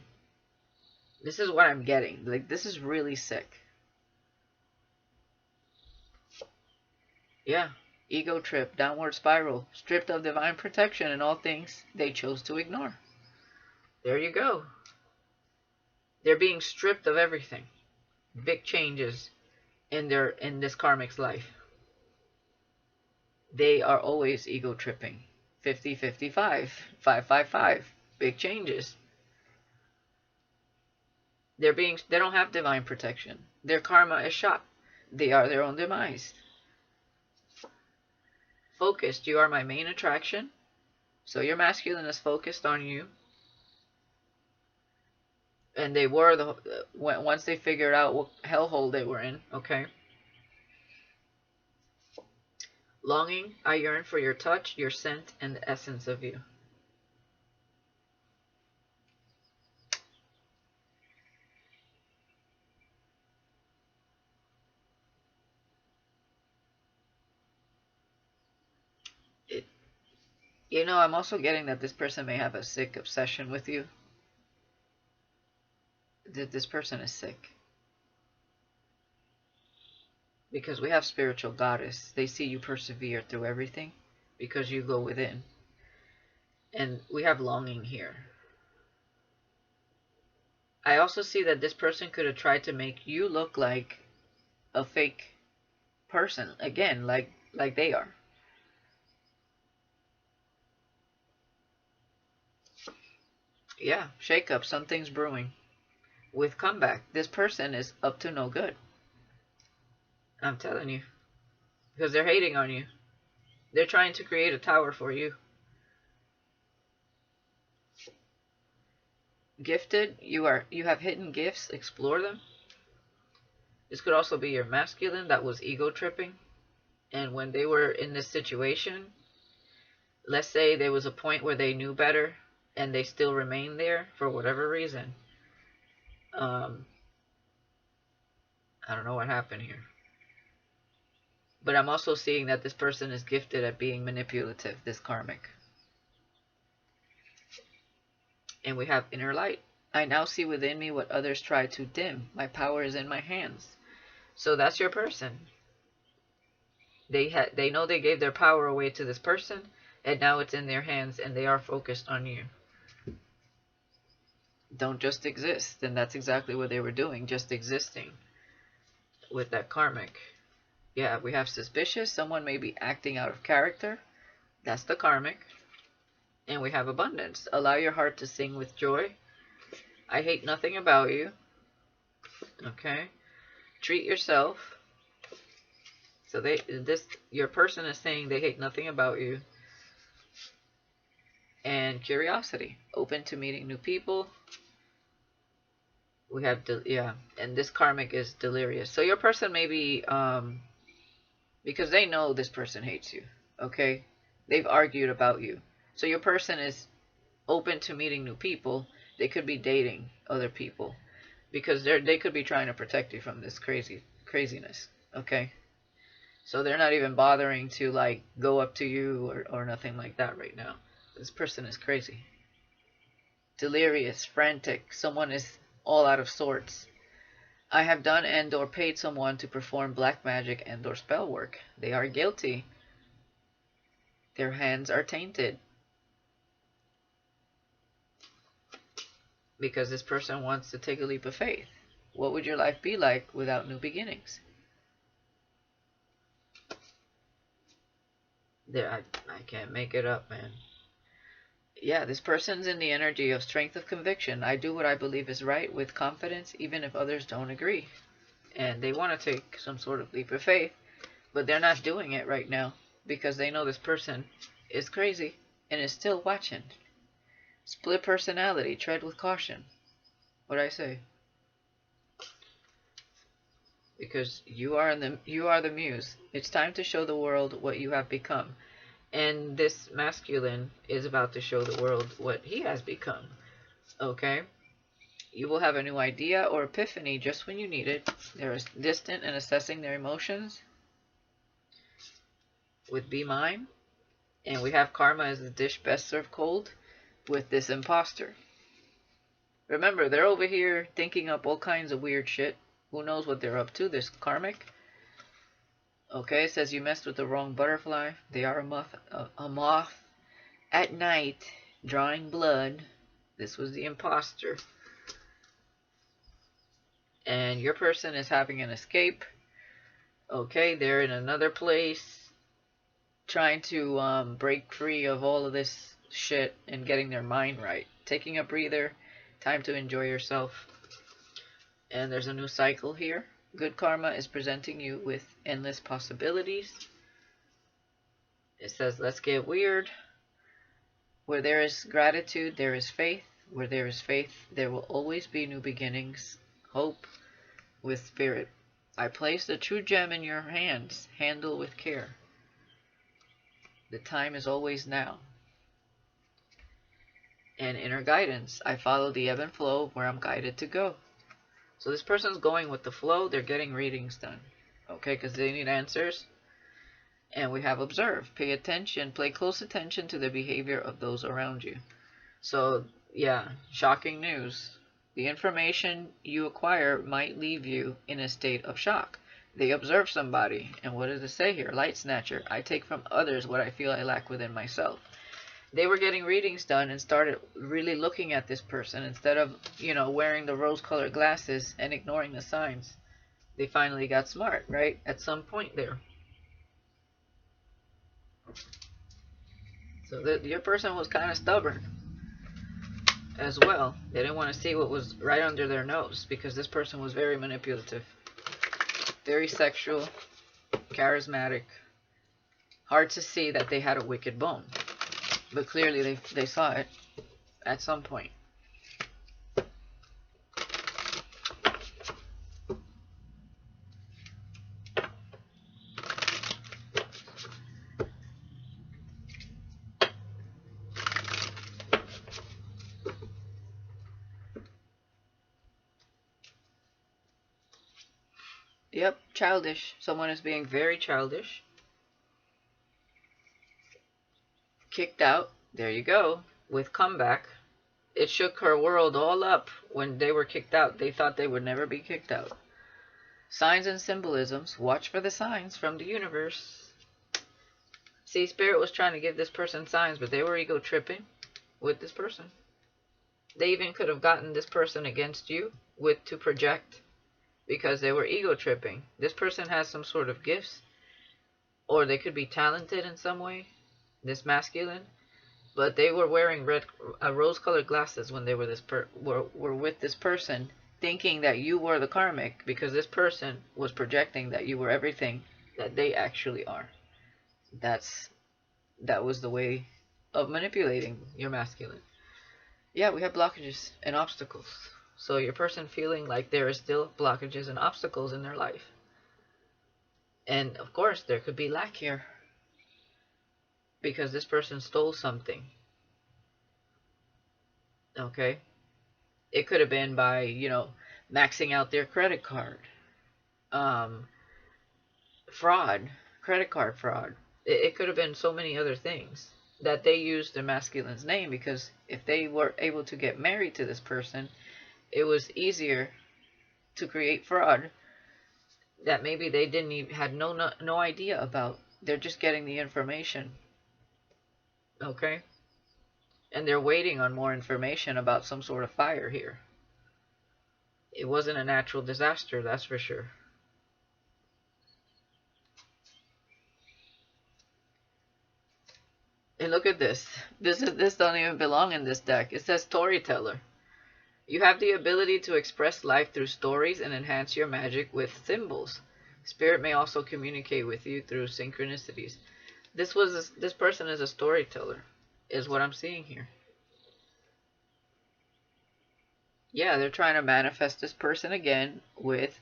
This is what I'm getting. Like, this is really sick. Yeah. Ego trip, downward spiral, stripped of divine protection and all things they chose to ignore. There you go. They're being stripped of everything. Big changes in this karmic's life. They are always ego tripping. 50-55, 5-5-5. Big changes. They don't have divine protection. Their karma is shot. They are their own demise. Focused. You are my main attraction. So your masculine is focused on you. And they were once they figured out what hellhole they were in, okay? Longing, I yearn for your touch, your scent, and the essence of you. I'm also getting that this person may have a sick obsession with you. This person is sick. Because we have spiritual goddess. They see you persevere through everything because you go within. And we have longing here. I also see that this person could have tried to make you look like a fake person. Again, like they are. Yeah, shake up. Something's brewing. With comeback. This person is up to no good. I'm telling you. Because they're hating on you. They're trying to create a tower for you. Gifted. You have hidden gifts. Explore them. This could also be your masculine that was ego tripping. And when they were in this situation, let's say there was a point where they knew better and they still remain there for whatever reason. I don't know what happened here. But I'm also seeing that this person is gifted at being manipulative, this karmic. And we have inner light. I now see within me what others try to dim. My power is in my hands. So that's your person. They know they gave their power away to this person, and now it's in their hands, and they are focused on you. Don't just exist. And that's exactly what they were doing, just existing with that karmic. Yeah, we have suspicious. Someone may be acting out of character. That's the karmic. And we have abundance. Allow your heart to sing with joy. I hate nothing about you. Okay. Treat yourself. So your person is saying they hate nothing about you. And curiosity. Open to meeting new people. We have, and this karmic is delirious. So your person may be, because they know this person hates you, okay? They've argued about you. So your person is open to meeting new people. They could be dating other people because they could be trying to protect you from this craziness, okay? So they're not even bothering to like go up to you or nothing like that right now. This person is crazy. Delirious, frantic. Someone is all out of sorts. I have done and or paid someone to perform black magic and or spell work. They are guilty. Their hands are tainted. Because this person wants to take a leap of faith. What would your life be like without new beginnings? I can't make it up, man. Yeah, this person's in the energy of strength of conviction. I do what I believe is right with confidence, even if others don't agree. And they want to take some sort of leap of faith, but they're not doing it right now because they know this person is crazy and is still watching. Split personality. Tread with caution. What'd I say? Because you are the muse. It's time to show the world what you have become. And this masculine is about to show the world what he has become. Okay? You will have a new idea or epiphany just when you need it. They're distant and assessing their emotions with Be Mine. And we have karma as the dish best served cold with this imposter. Remember, they're over here thinking up all kinds of weird shit. Who knows what they're up to? This karmic. Okay, it says you messed with the wrong butterfly. They are a moth at night drawing blood. This was the imposter. And your person is having an escape. Okay, they're in another place trying to break free of all of this shit and getting their mind right. Taking a breather. Time to enjoy yourself. And there's a new cycle here. Good karma is presenting you with endless possibilities. It says, let's get weird. Where there is gratitude, there is faith. Where there is faith, there will always be new beginnings. Hope with spirit. I place the true gem in your hands. Handle with care. The time is always now. And inner guidance. I follow the ebb and flow where I'm guided to go. So this person's going with the flow. They're getting readings done. Okay, because they need answers. And we have observe. Pay attention. Pay close attention to the behavior of those around you. So, yeah, shocking news. The information you acquire might leave you in a state of shock. They observe somebody. And what does it say here? Light snatcher. I take from others what I feel I lack within myself. They were getting readings done and started really looking at this person instead of, wearing the rose-colored glasses and ignoring the signs. They finally got smart, right? At some point there. So your person was kind of stubborn as well. They didn't want to see what was right under their nose because this person was very manipulative. Very sexual, charismatic. Hard to see that they had a wicked bone. But clearly they saw it at some point. Yep, childish. Someone is being very childish. Kicked out. There you go. With comeback. It shook her world all up when they were kicked out. They thought they would never be kicked out. Signs and symbolisms. Watch for the signs from the universe. See, Spirit was trying to give this person signs, but they were ego tripping with this person. They even could have gotten this person against you to project because they were ego tripping. This person has some sort of gifts, or they could be talented in some way. This masculine, but they were wearing rose-colored glasses when they were were with this person, thinking that you were the karmic because this person was projecting that you were everything that they actually are. That was the way of manipulating your masculine. Yeah, we have blockages and obstacles. So your person feeling like there is still blockages and obstacles in their life. And of course, there could be lack here. Because this person stole something. Okay? It could have been by, maxing out their credit card. Fraud. Credit card fraud. It could have been so many other things that they used their masculine's name because if they were able to get married to this person, it was easier to create fraud that maybe they didn't even had no idea about. They're just getting the information. Okay? And they're waiting on more information about some sort of fire here. It wasn't a natural disaster, that's for sure. And look at this. This don't even belong in this deck. It says storyteller. You have the ability to express life through stories and enhance your magic with symbols. Spirit may also communicate with you through synchronicities. This person is a storyteller, is what I'm seeing here. Yeah, they're trying to manifest this person again with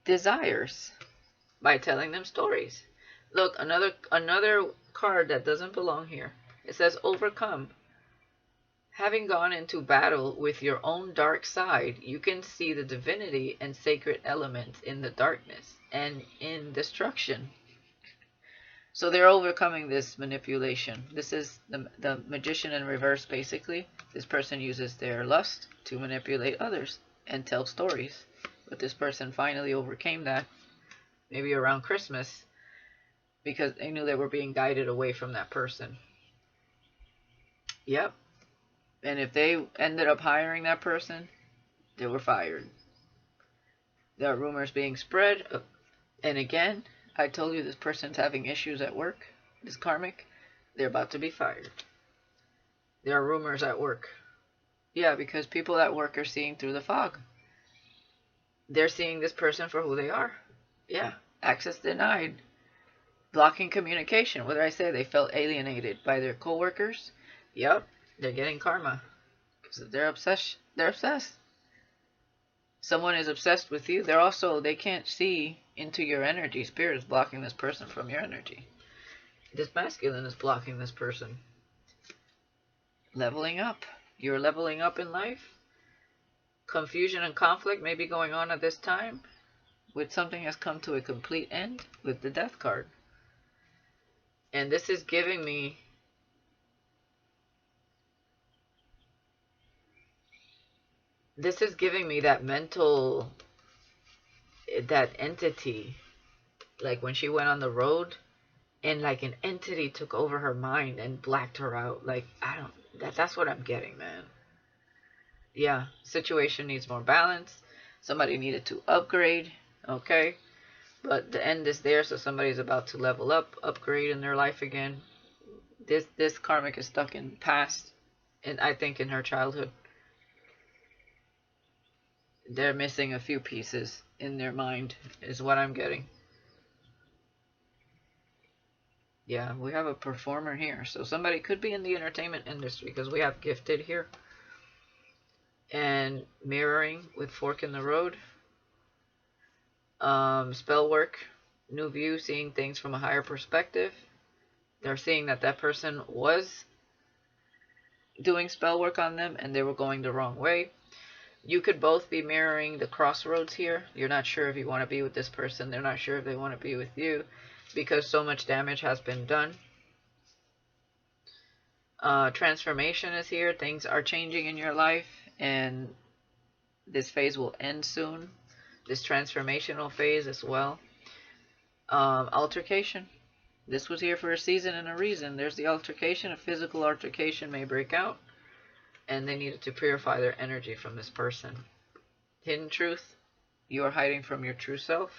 desires by telling them stories. Look, another card that doesn't belong here. It says overcome. Having gone into battle with your own dark side, you can see the divinity and sacred elements in the darkness and in destruction. So they're overcoming this manipulation. This is the magician in reverse, basically. This person uses their lust to manipulate others and tell stories. But this person finally overcame that, maybe around Christmas, because they knew they were being guided away from that person. Yep. And if they ended up hiring that person, they were fired. There are rumors being spread. And again, I told you this person's having issues at work. This karmic, they're about to be fired. There are rumors at work. Yeah, because people at work are seeing through the fog. They're seeing this person for who they are. Yeah, access denied. Blocking communication. What did I say? They felt alienated by their coworkers. Yep, they're getting karma. Because they're obsessed. They're obsessed. Someone is obsessed with you. They can't see into your energy. Spirit is blocking this person from your energy. This masculine is blocking this person. Leveling up. You're leveling up in life. Confusion and conflict may be going on at this time, with something has come to a complete end with the death card. And this is giving me that mental, that entity, like when she went on the road and like an entity took over her mind and blacked her out. Like, that's what I'm getting, man. Yeah, situation needs more balance. Somebody needed to upgrade, okay? But the end is there, so somebody's about to level up, upgrade in their life again. This karmic is stuck in past, and I think in her childhood. They're missing a few pieces in their mind, is what I'm getting. Yeah, we have a performer here. So somebody could be in the entertainment industry, because we have gifted here. And mirroring with fork in the road. Spell work, new view, seeing things from a higher perspective. They're seeing that person was doing spell work on them and they were going the wrong way. You could both be mirroring the crossroads here. You're not sure if you want to be with this person. They're not sure if they want to be with you, because so much damage has been done. Transformation is here. Things are changing in your life, and this phase will end soon. This transformational phase as well. Altercation. This was here for a season and a reason. There's the altercation. A physical altercation may break out, and they needed to purify their energy from this person. Hidden truth. You are hiding from your true self.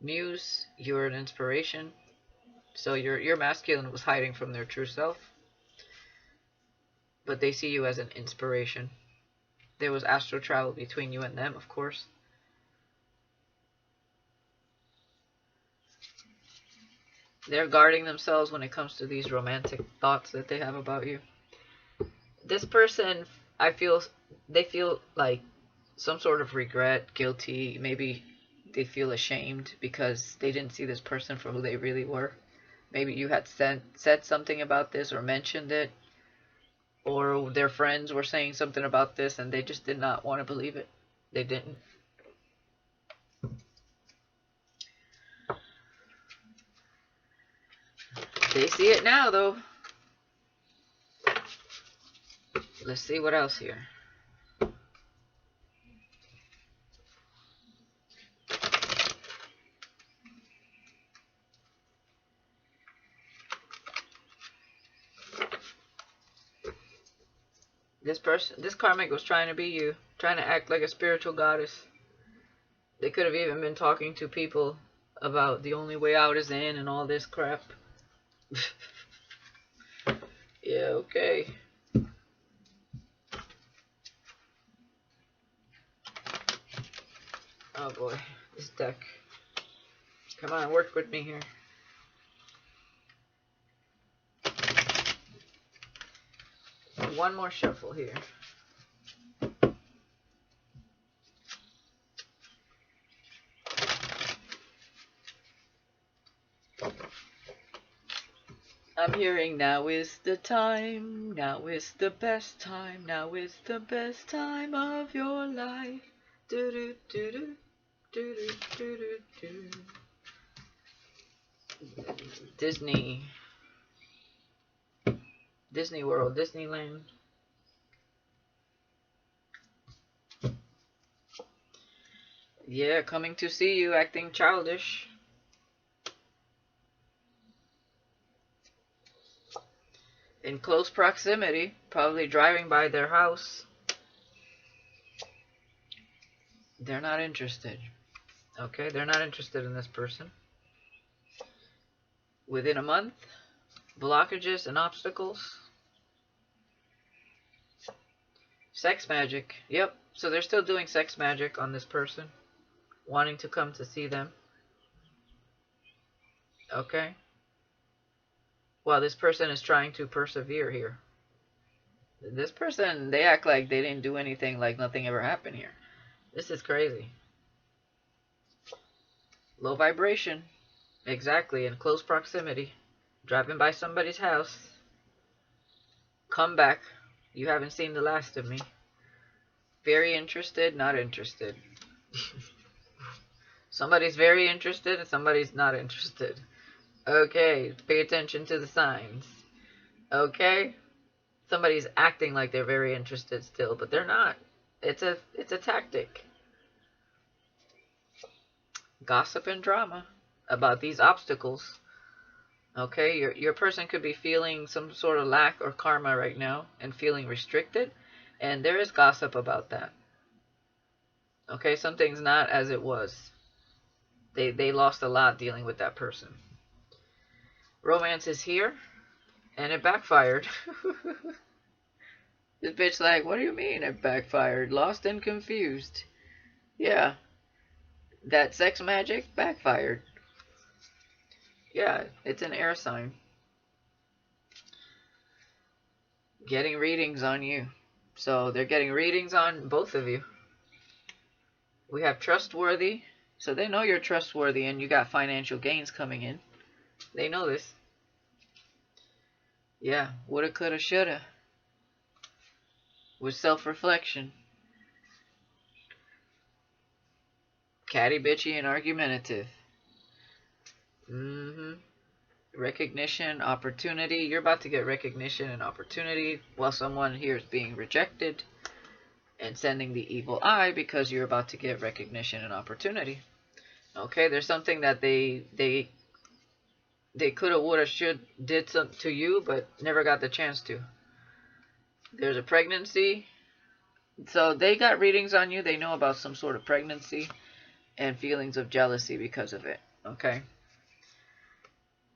Muse. You are an inspiration. So your masculine was hiding from their true self, but they see you as an inspiration. There was astral travel between you and them, of course. They're guarding themselves when it comes to these romantic thoughts that they have about you. This person, they feel like some sort of regret, guilty, maybe they feel ashamed because they didn't see this person for who they really were. Maybe you had said something about this or mentioned it, or their friends were saying something about this and they just did not want to believe it. They didn't. They see it now, though. Let's see what else here. This karmic was trying to be you, trying to act like a spiritual goddess. They could have even been talking to people about the only way out is in and all this crap. Yeah, okay. Oh boy, this deck. Come on, work with me here. One more shuffle here. I'm hearing now is the time, now is the best time, now is the best time of your life. Do do do do do do do do. Disney World, Disneyland. Yeah, coming to see you acting childish. In close proximity, probably driving by their house. They're not interested. Okay, they're not interested in this person. Within a month, blockages and obstacles. Sex magic. Yep, so they're still doing sex magic on this person, wanting to come to see them. Okay. While this person is trying to persevere here. This person, they act like they didn't do anything, like nothing ever happened here. This is crazy. Low vibration. Exactly, in close proximity. Driving by somebody's house. Come back. You haven't seen the last of me. Very interested, not interested. Somebody's very interested and somebody's not interested. Okay, pay attention to the signs. Okay? Somebody's acting like they're very interested still, but they're not. It's a tactic. Gossip and drama about these obstacles. Okay, your person could be feeling some sort of lack or karma right now and feeling restricted, and there is gossip about that. Okay, something's not as it was. They lost a lot dealing with that person. Romance is here, and it backfired. This bitch like, what do you mean it backfired? Lost and confused. Yeah, that sex magic backfired. Yeah, it's an air sign. Getting readings on you. So they're getting readings on both of you. We have trustworthy. So they know you're trustworthy and you got financial gains coming in. They know this. Yeah, woulda, coulda, shoulda. With self-reflection. Catty, bitchy, and argumentative. Recognition, opportunity. You're about to get recognition and opportunity while someone here is being rejected and sending the evil eye because you're about to get recognition and opportunity. Okay, there's something that they coulda, woulda, should, did something to you, but never got the chance to. There's a pregnancy. So they got readings on you. They know about some sort of pregnancy and feelings of jealousy because of it. Okay.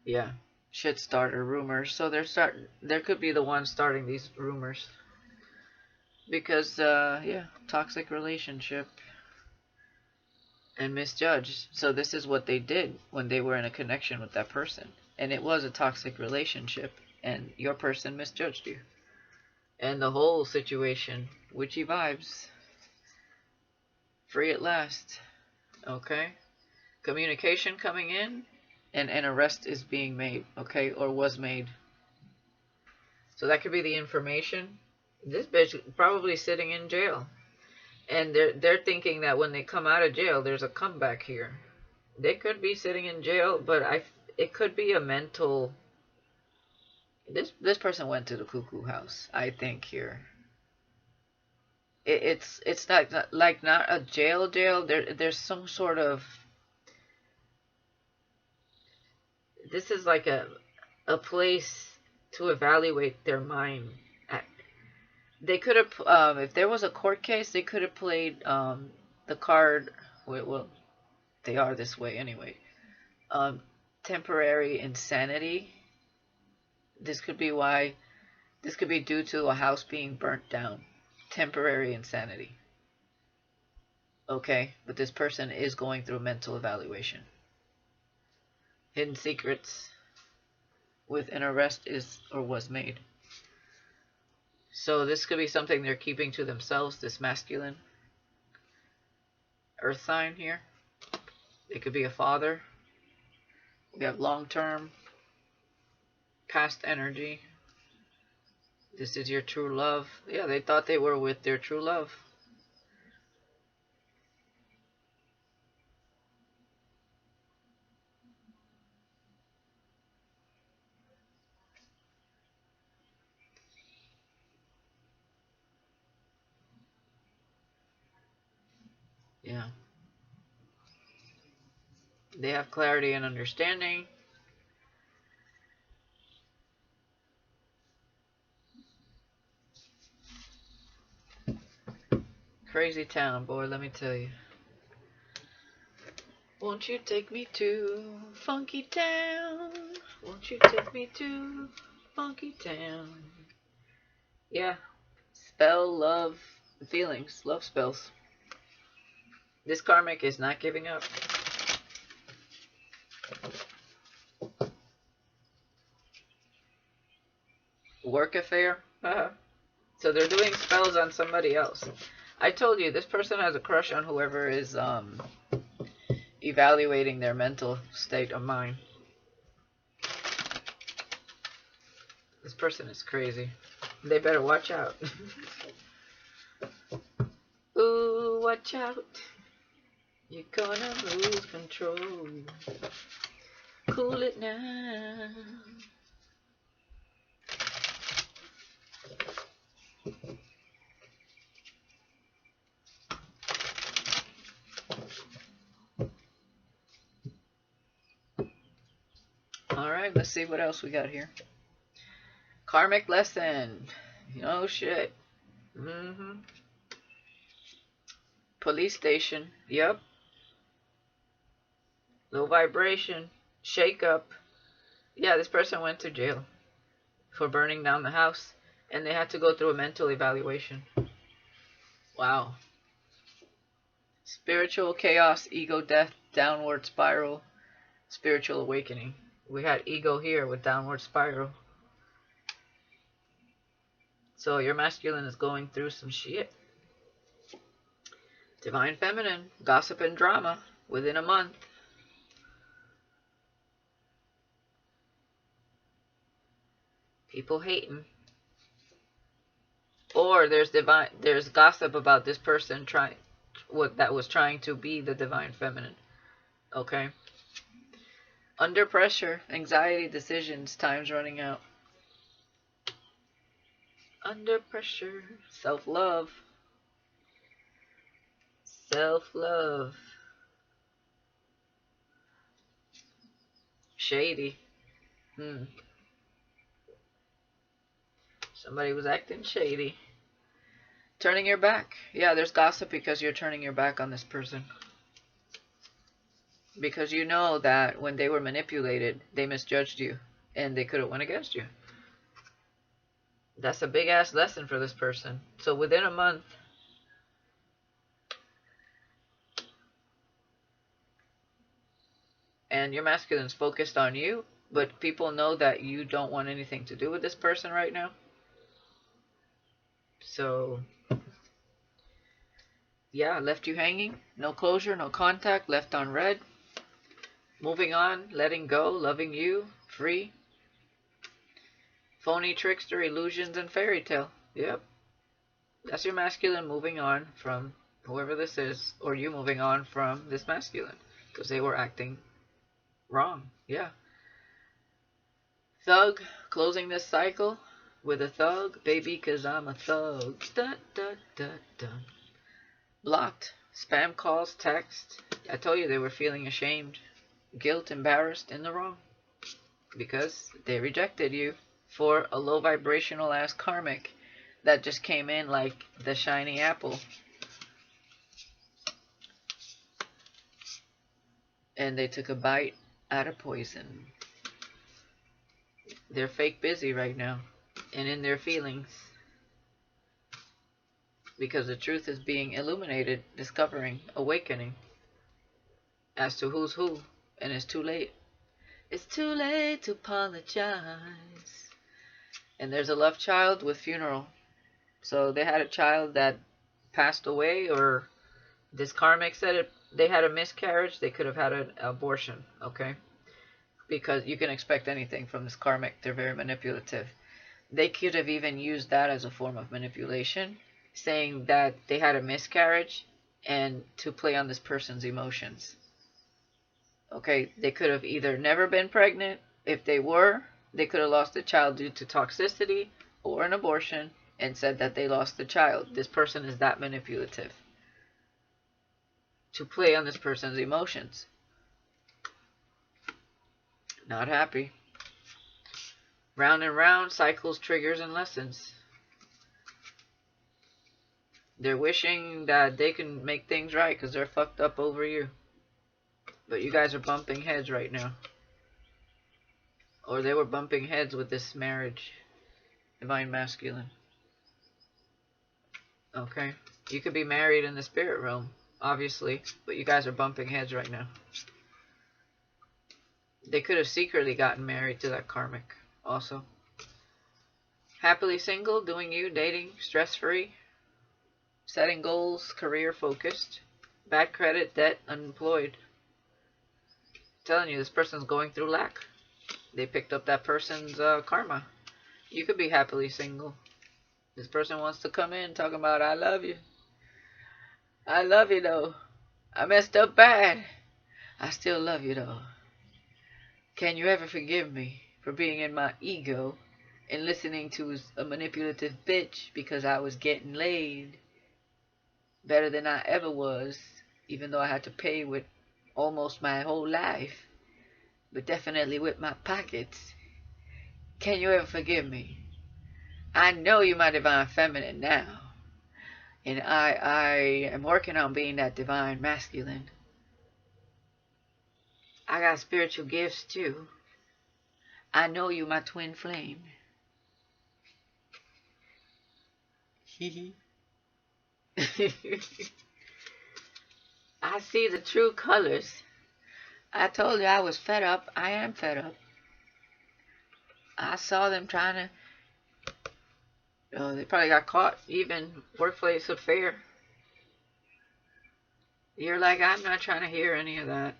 Yeah. Shit starter rumors. So there could be the one starting these rumors. Because, yeah, toxic relationship. And misjudged. So this is what they did when they were in a connection with that person. And it was a toxic relationship. And your person misjudged you. And the whole situation, witchy vibes. Free at last. Okay. Communication coming in. And an arrest is being made. Okay. Or was made. So that could be the information. This bitch probably sitting in jail. And they're thinking that when they come out of jail, there's a comeback here. They could be sitting in jail, but it could be a mental. This person went to the cuckoo house, I think here. It's not like not a jail. There's some sort of. This is like a place to evaluate their mind. They could have, if there was a court case, they could have played the card. Well, they are this way anyway. Temporary insanity. This could be why. This could be due to a house being burnt down. Temporary insanity. Okay, but this person is going through mental evaluation. Hidden secrets with an arrest is or was made. So this could be something they're keeping to themselves, this masculine earth sign here. It could be a father. We have long-term past energy. This is your true love. Yeah, they thought they were with their true love. Yeah. They have clarity and understanding. Crazy town, boy, let me tell you. Won't you take me to Funky Town? Won't you take me to Funky Town? Yeah. Spell, love, feelings, love spells. This karmic is not giving up. Work affair. So they're doing spells on somebody else. I told you, this person has a crush on whoever is evaluating their mental state of mind. This person is crazy. They better watch out. Ooh, watch out. You're gonna lose control. Cool it now. Alright, let's see what else we got here. Karmic lesson. Oh shit. Police station. Yep. Low vibration. Shake up. Yeah, this person went to jail for burning down the house, and they had to go through a mental evaluation. Wow. Spiritual chaos, ego death, downward spiral, spiritual awakening. We had ego here with downward spiral. So your masculine is going through some shit. Divine feminine, gossip and drama within a month. People hating. Or there's gossip about this person that was trying to be the divine feminine. Okay. Under pressure, anxiety, decisions, time's running out. Under pressure, self-love. Self-love. Shady. Somebody was acting shady. Turning your back. Yeah, there's gossip because you're turning your back on this person. Because you know that when they were manipulated, they misjudged you. And they could have went against you. That's a big-ass lesson for this person. So within a month, and your masculine's focused on you, but people know that you don't want anything to do with this person right now. So, yeah, left you hanging. No closure, no contact, left on red. Moving on, letting go, loving you, free. Phony, trickster, illusions, and fairy tale. Yep. That's your masculine moving on from whoever this is, or you moving on from this masculine, because they were acting wrong. Yeah. Thug, closing this cycle with a thug, baby, cause I'm a thug. Dun, dun, dun, dun. Blocked, spam calls, text. I told you they were feeling ashamed, guilt, embarrassed, in the wrong, because they rejected you for a low vibrational ass karmic that just came in like the shiny apple. And they took a bite out of poison. They're fake busy right now and in their feelings, because the truth is being illuminated, discovering, awakening as to who's who, and it's too late. It's too late to apologize. And there's a love child with funeral. So they had a child that passed away, or this karmic said it, they had a miscarriage. They could have had an abortion, okay? because you can expect anything from this karmic. They're very manipulative. They could have even used that as a form of manipulation, saying that they had a miscarriage and to play on this person's emotions. Okay, they could have either never been pregnant. If they were, they could have lost the child due to toxicity or an abortion and said that they lost the child. This person is that manipulative to play on this person's emotions. Not happy. Round and round, cycles, triggers, and lessons. They're wishing that they can make things right because they're fucked up over you. But you guys are bumping heads right now. Or they were bumping heads with this marriage. Divine masculine. Okay. You could be married in the spirit realm, obviously. But you guys are bumping heads right now. They could have secretly gotten married to that karmic also. Happily single, doing you, dating, stress-free. Setting goals, career focused. Bad credit, debt, unemployed. Telling you, this person's going through lack. They picked up that person's karma. You could be happily single. This person wants to come in talking about, I love you. I love you though. I messed up bad. I still love you though. Can you ever forgive me for being in my ego and listening to a manipulative bitch because I was getting laid better than I ever was, even though I had to pay with almost my whole life, but definitely with my pockets. Can you ever forgive me? I know you're my divine feminine now, and I am working on being that divine masculine. I got spiritual gifts too. I know you my twin flame. I see the true colors. I told you I was fed up. I am fed up. I saw them trying to... they probably got caught. Even workplace affair. You're like, I'm not trying to hear any of that.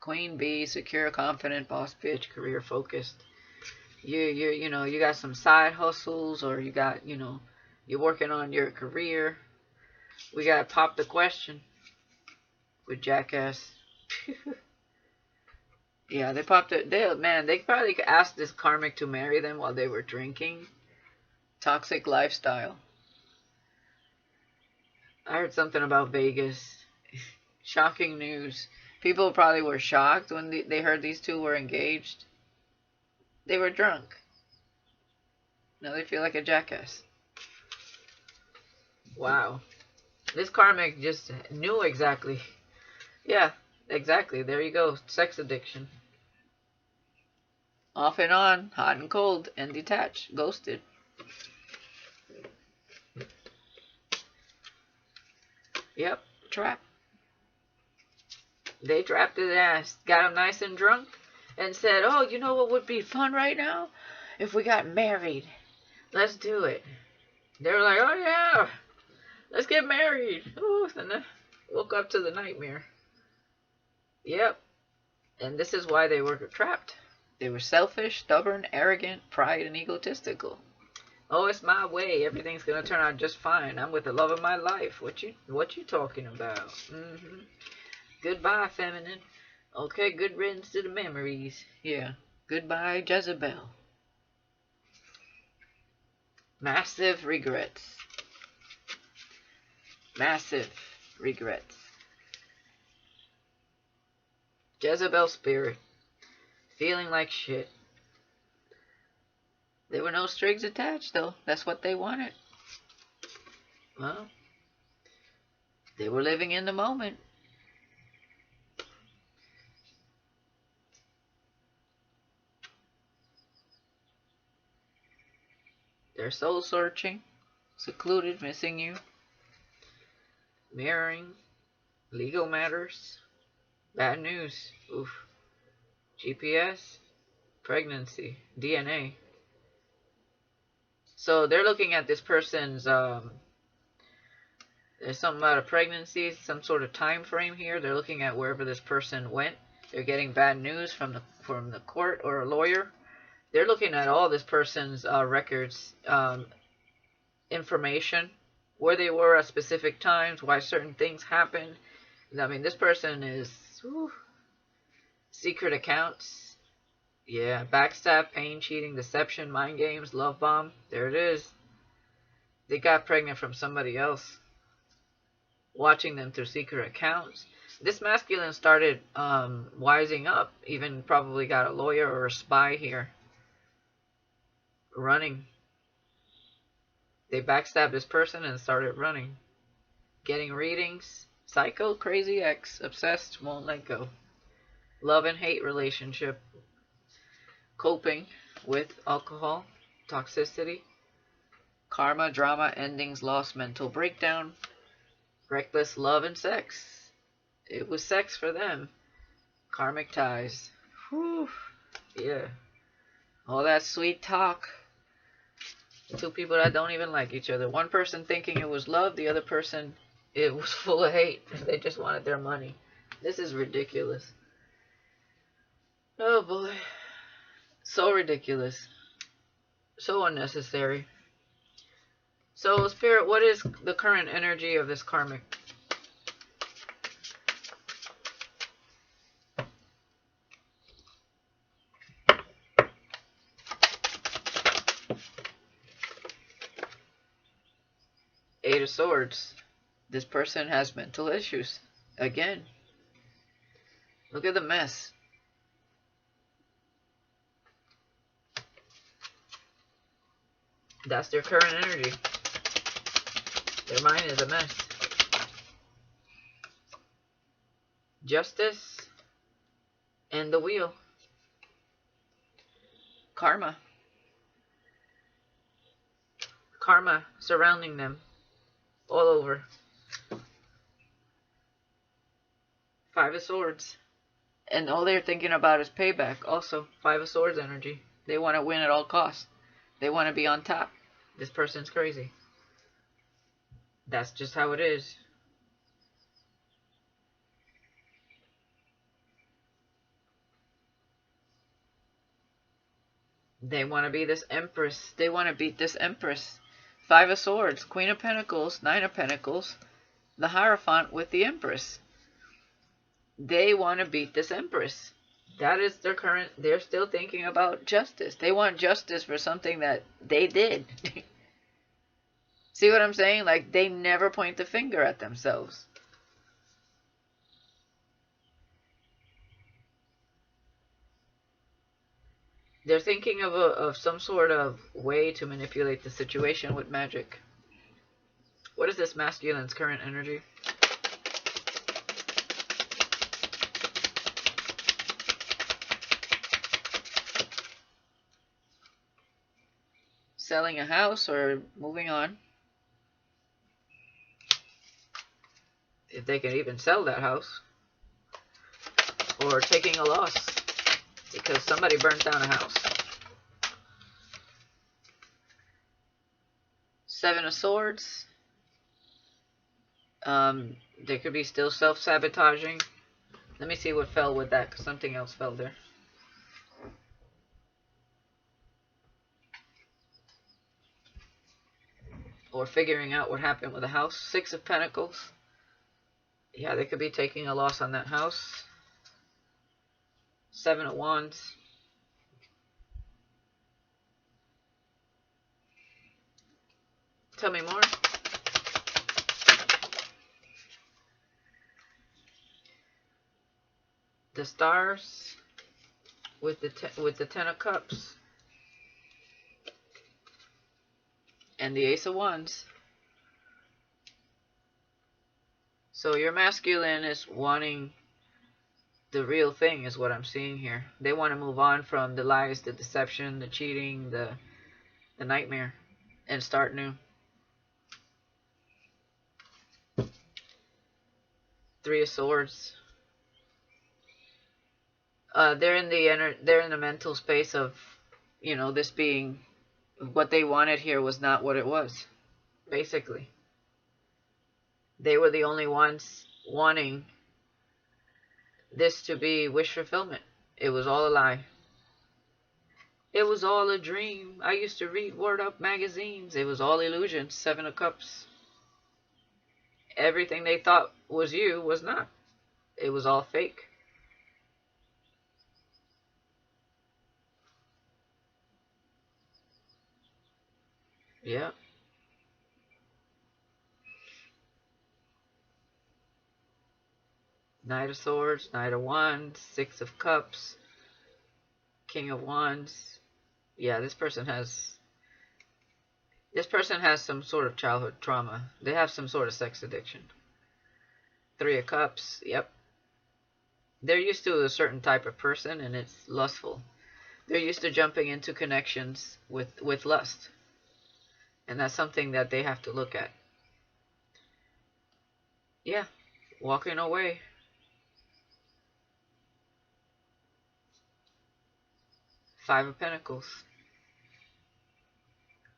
Queen bee, secure, confident, boss bitch, career focused. You know, you got some side hustles, or you got, you know, you're working on your career. We got Pop the Question with Jackass. Yeah, they popped it. They probably asked this karmic to marry them while they were drinking. Toxic lifestyle. I heard something about Vegas. Shocking news. People probably were shocked when they heard these two were engaged. They were drunk. Now they feel like a jackass. Wow. This karmic just knew exactly. Yeah, exactly. There you go. Sex addiction. Off and on, hot and cold, and detached, ghosted. Yep, trap. They trapped his ass, got him nice and drunk, and said, oh, you know what would be fun right now? If we got married. Let's do it. They were like, oh yeah, let's get married. Ooh, and then woke up to the nightmare. Yep. And this is why they were trapped. They were selfish, stubborn, arrogant, pride, and egotistical. Oh, it's my way. Everything's gonna turn out just fine. I'm with the love of my life. What you talking about? Goodbye, feminine. Okay, good riddance to the memories. Yeah. Goodbye, Jezebel. Massive regrets. Massive regrets. Jezebel spirit. Feeling like shit. There were no strings attached, though. That's what they wanted. Well, they were living in the moment. They're soul searching, secluded, missing you, mirroring, legal matters, bad news, oof, GPS, pregnancy, DNA. So they're looking at this person's, there's something about a pregnancy, some sort of time frame here. They're looking at wherever this person went They're getting bad news from the court or a lawyer. They're looking at all this person's records, information, where they were at specific times, why certain things happened. I mean, this person is secret accounts. Yeah, backstab, pain, cheating, deception, mind games, love bomb. There it is. They got pregnant from somebody else, watching them through secret accounts. This masculine started wising up, even probably got a lawyer or a spy here. Running. They backstabbed this person and started running. Getting readings. Psycho, crazy ex, obsessed, won't let go. Love and hate relationship. Coping with alcohol, toxicity. Karma, drama, endings, loss, mental breakdown. Reckless love and sex. It was sex for them. Karmic ties. Whew. Yeah. All that sweet talk. Two people that don't even like each other. One person thinking it was love, the other person, it was full of hate. They just wanted their money. This is ridiculous. Oh boy. So ridiculous. So unnecessary. So, Spirit, what is the current energy of this karmic? Eight of Swords. This person has mental issues. Again. Look at the mess. That's their current energy. Their mind is a mess. Justice and the Wheel. Karma. Karma surrounding them all over. Five of Swords. And all they're thinking about is payback. Also, Five of Swords energy. They want to win at all costs. They want to be on top. This person's crazy. That's just how it is. They want to be this Empress. They want to beat this Empress. Five of Swords, Queen of Pentacles, Nine of Pentacles, the Hierophant with the Empress. They want to beat this Empress. That is their current, they're still thinking about justice. They want justice for something that they did. See what I'm saying? Like, they never point the finger at themselves. They're thinking of some sort of way to manipulate the situation with magic. What is this masculine's current energy? Selling a house or moving on. If they can even sell that house. Or taking a loss because somebody burnt down a house. Seven of Swords. They could be still self-sabotaging. Let me see what fell with that, because something else fell there. Or figuring out what happened with the house. Six of Pentacles. Yeah, they could be taking a loss on that house. Seven of Wands. Tell me more. The Stars with the Ten of Cups and the Ace of Wands. So your masculine is wanting the real thing, is what I'm seeing here. They want to move on from the lies, the deception, the cheating, the nightmare, and start new. Three of Swords. They're in the mental space of, you know, this being what they wanted here was not what it was. Basically, they were the only ones wanting this to be wish fulfillment. It was all a lie. It was all a dream. I used to read Word Up magazines. It was all illusion. Seven of Cups. Everything they thought was you was not. It was all fake. Yeah. Knight of Swords, Knight of Wands, Six of Cups, King of Wands. Yeah, this person has some sort of childhood trauma. They have some sort of sex addiction. Three of Cups. Yep. They're used to a certain type of person, and it's lustful. They're used to jumping into connections with lust. And that's something that they have to look at. Yeah. Walking away. Five of Pentacles.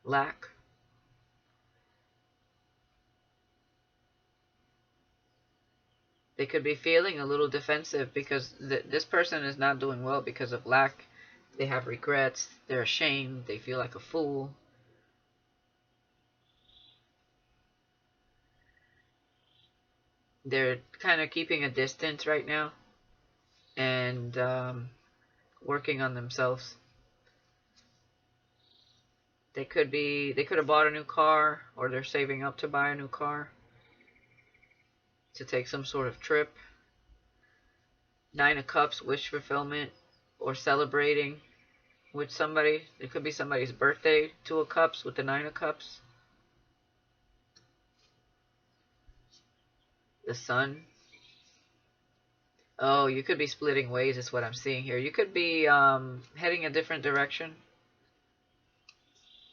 Lack. They could be feeling a little defensive because this person is not doing well because of lack. They have regrets. They're ashamed. They feel like a fool. They're kind of keeping a distance right now and working on themselves. They could have bought a new car, or they're saving up to buy a new car to take some sort of trip. Nine of Cups, wish fulfillment, or celebrating with somebody. It could be somebody's birthday. Two of Cups with the Nine of Cups. The Sun. Oh, you could be splitting ways is what I'm seeing here. You could be heading a different direction.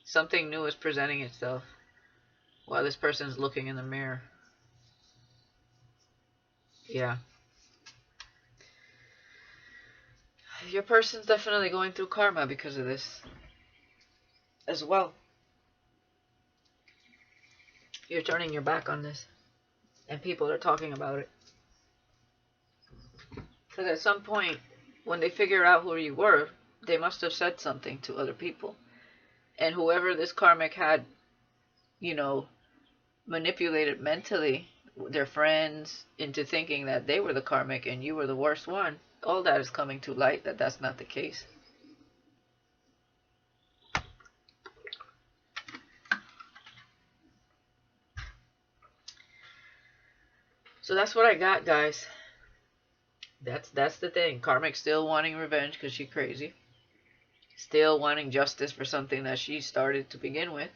Something new is presenting itself while this person's looking in the mirror. Yeah. Your person's definitely going through karma because of this as well. You're turning your back on this, and people are talking about it. Because at some point, when they figure out who you were, they must have said something to other people. And whoever this karmic had, manipulated mentally their friends into thinking that they were the karmic and you were the worst one, all that is coming to light that that's not the case. So that's what I got, guys. That's the thing. Karmic's still wanting revenge because she's crazy. Still wanting justice for something that she started to begin with.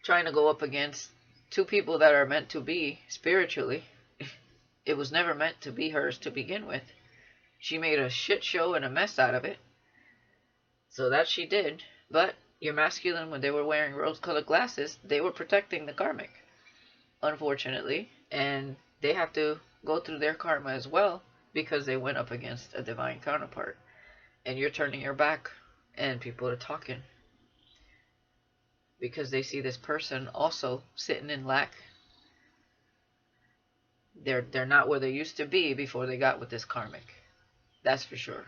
Trying to go up against two people that are meant to be spiritually. It was never meant to be hers to begin with. She made a shit show and a mess out of it. So that she did. But your masculine, when they were wearing rose-colored glasses, they were protecting the karmic, unfortunately. And they have to go through their karma as well because they went up against a divine counterpart. And you're turning your back and people are talking because they see this person also sitting in lack. They're not where they used to be before they got with this karmic. That's for sure.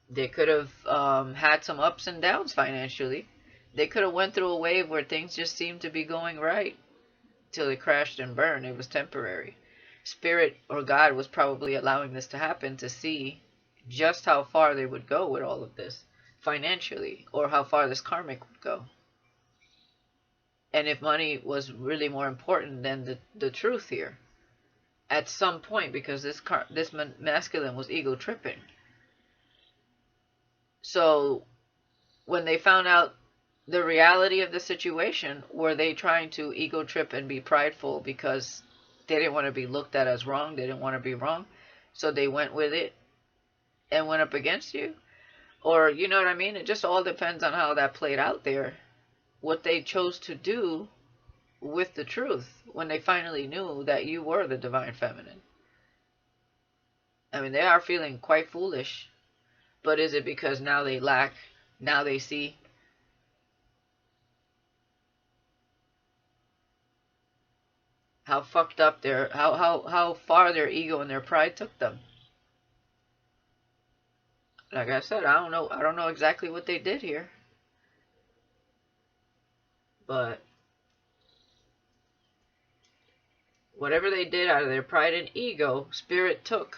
They could have had some ups and downs financially. They could have went through a wave where things just seemed to be going right till it crashed and burned. It was temporary. Spirit or God was probably allowing this to happen to see just how far they would go with all of this financially, or how far this karmic would go. And if money was really more important than the truth here at some point, because this masculine was ego tripping. So when they found out the reality of the situation, were they trying to ego trip and be prideful because they didn't want to be looked at as wrong? They didn't want to be wrong. So they went with it and went up against you? Or, you know what I mean? It just all depends on how that played out there. What they chose to do with the truth when they finally knew that you were the divine feminine. I mean, they are feeling quite foolish. But is it because now they lack, now they see? How fucked up how far their ego and their pride took them. Like I said, I don't know exactly what they did here. But whatever they did out of their pride and ego, Spirit took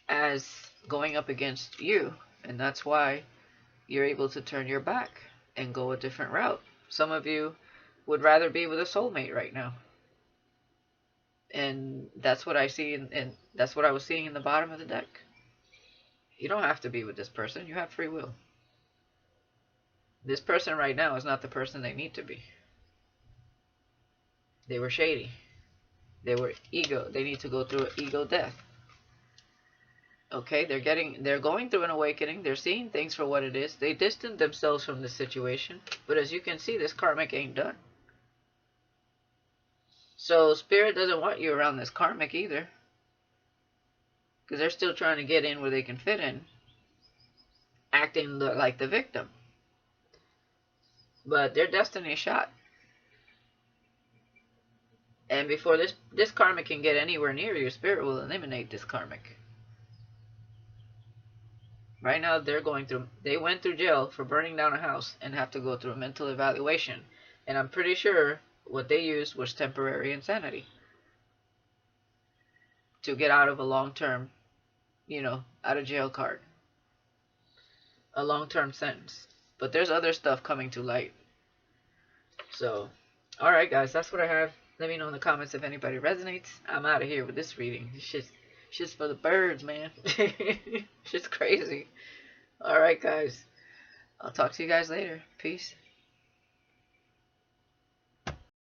as going up against you. And that's why you're able to turn your back and go a different route. Some of you would rather be with a soulmate right now. And that's what I see, and that's what I was seeing in the bottom of the deck. You don't have to be with this person. You have free will. This person right now is not the person they need to be. They were shady. They were ego. They need to go through an ego death. Okay, they're going through an awakening. They're seeing things for what it is. They distant themselves from the situation. But as you can see, this karmic ain't done. So Spirit doesn't want you around this karmic either. Because they're still trying to get in where they can fit in. Acting like the victim. But their destiny shot. And before this karmic can get anywhere near you, Spirit will eliminate this karmic. Right now, they went through jail for burning down a house and have to go through a mental evaluation. And I'm pretty sure what they used was temporary insanity to get out of a long-term, out of jail card. A long-term sentence. But there's other stuff coming to light. So, alright guys, that's what I have. Let me know in the comments if anybody resonates. I'm out of here with this reading. Shit's for the birds, man. Shit's crazy. Alright guys, I'll talk to you guys later. Peace.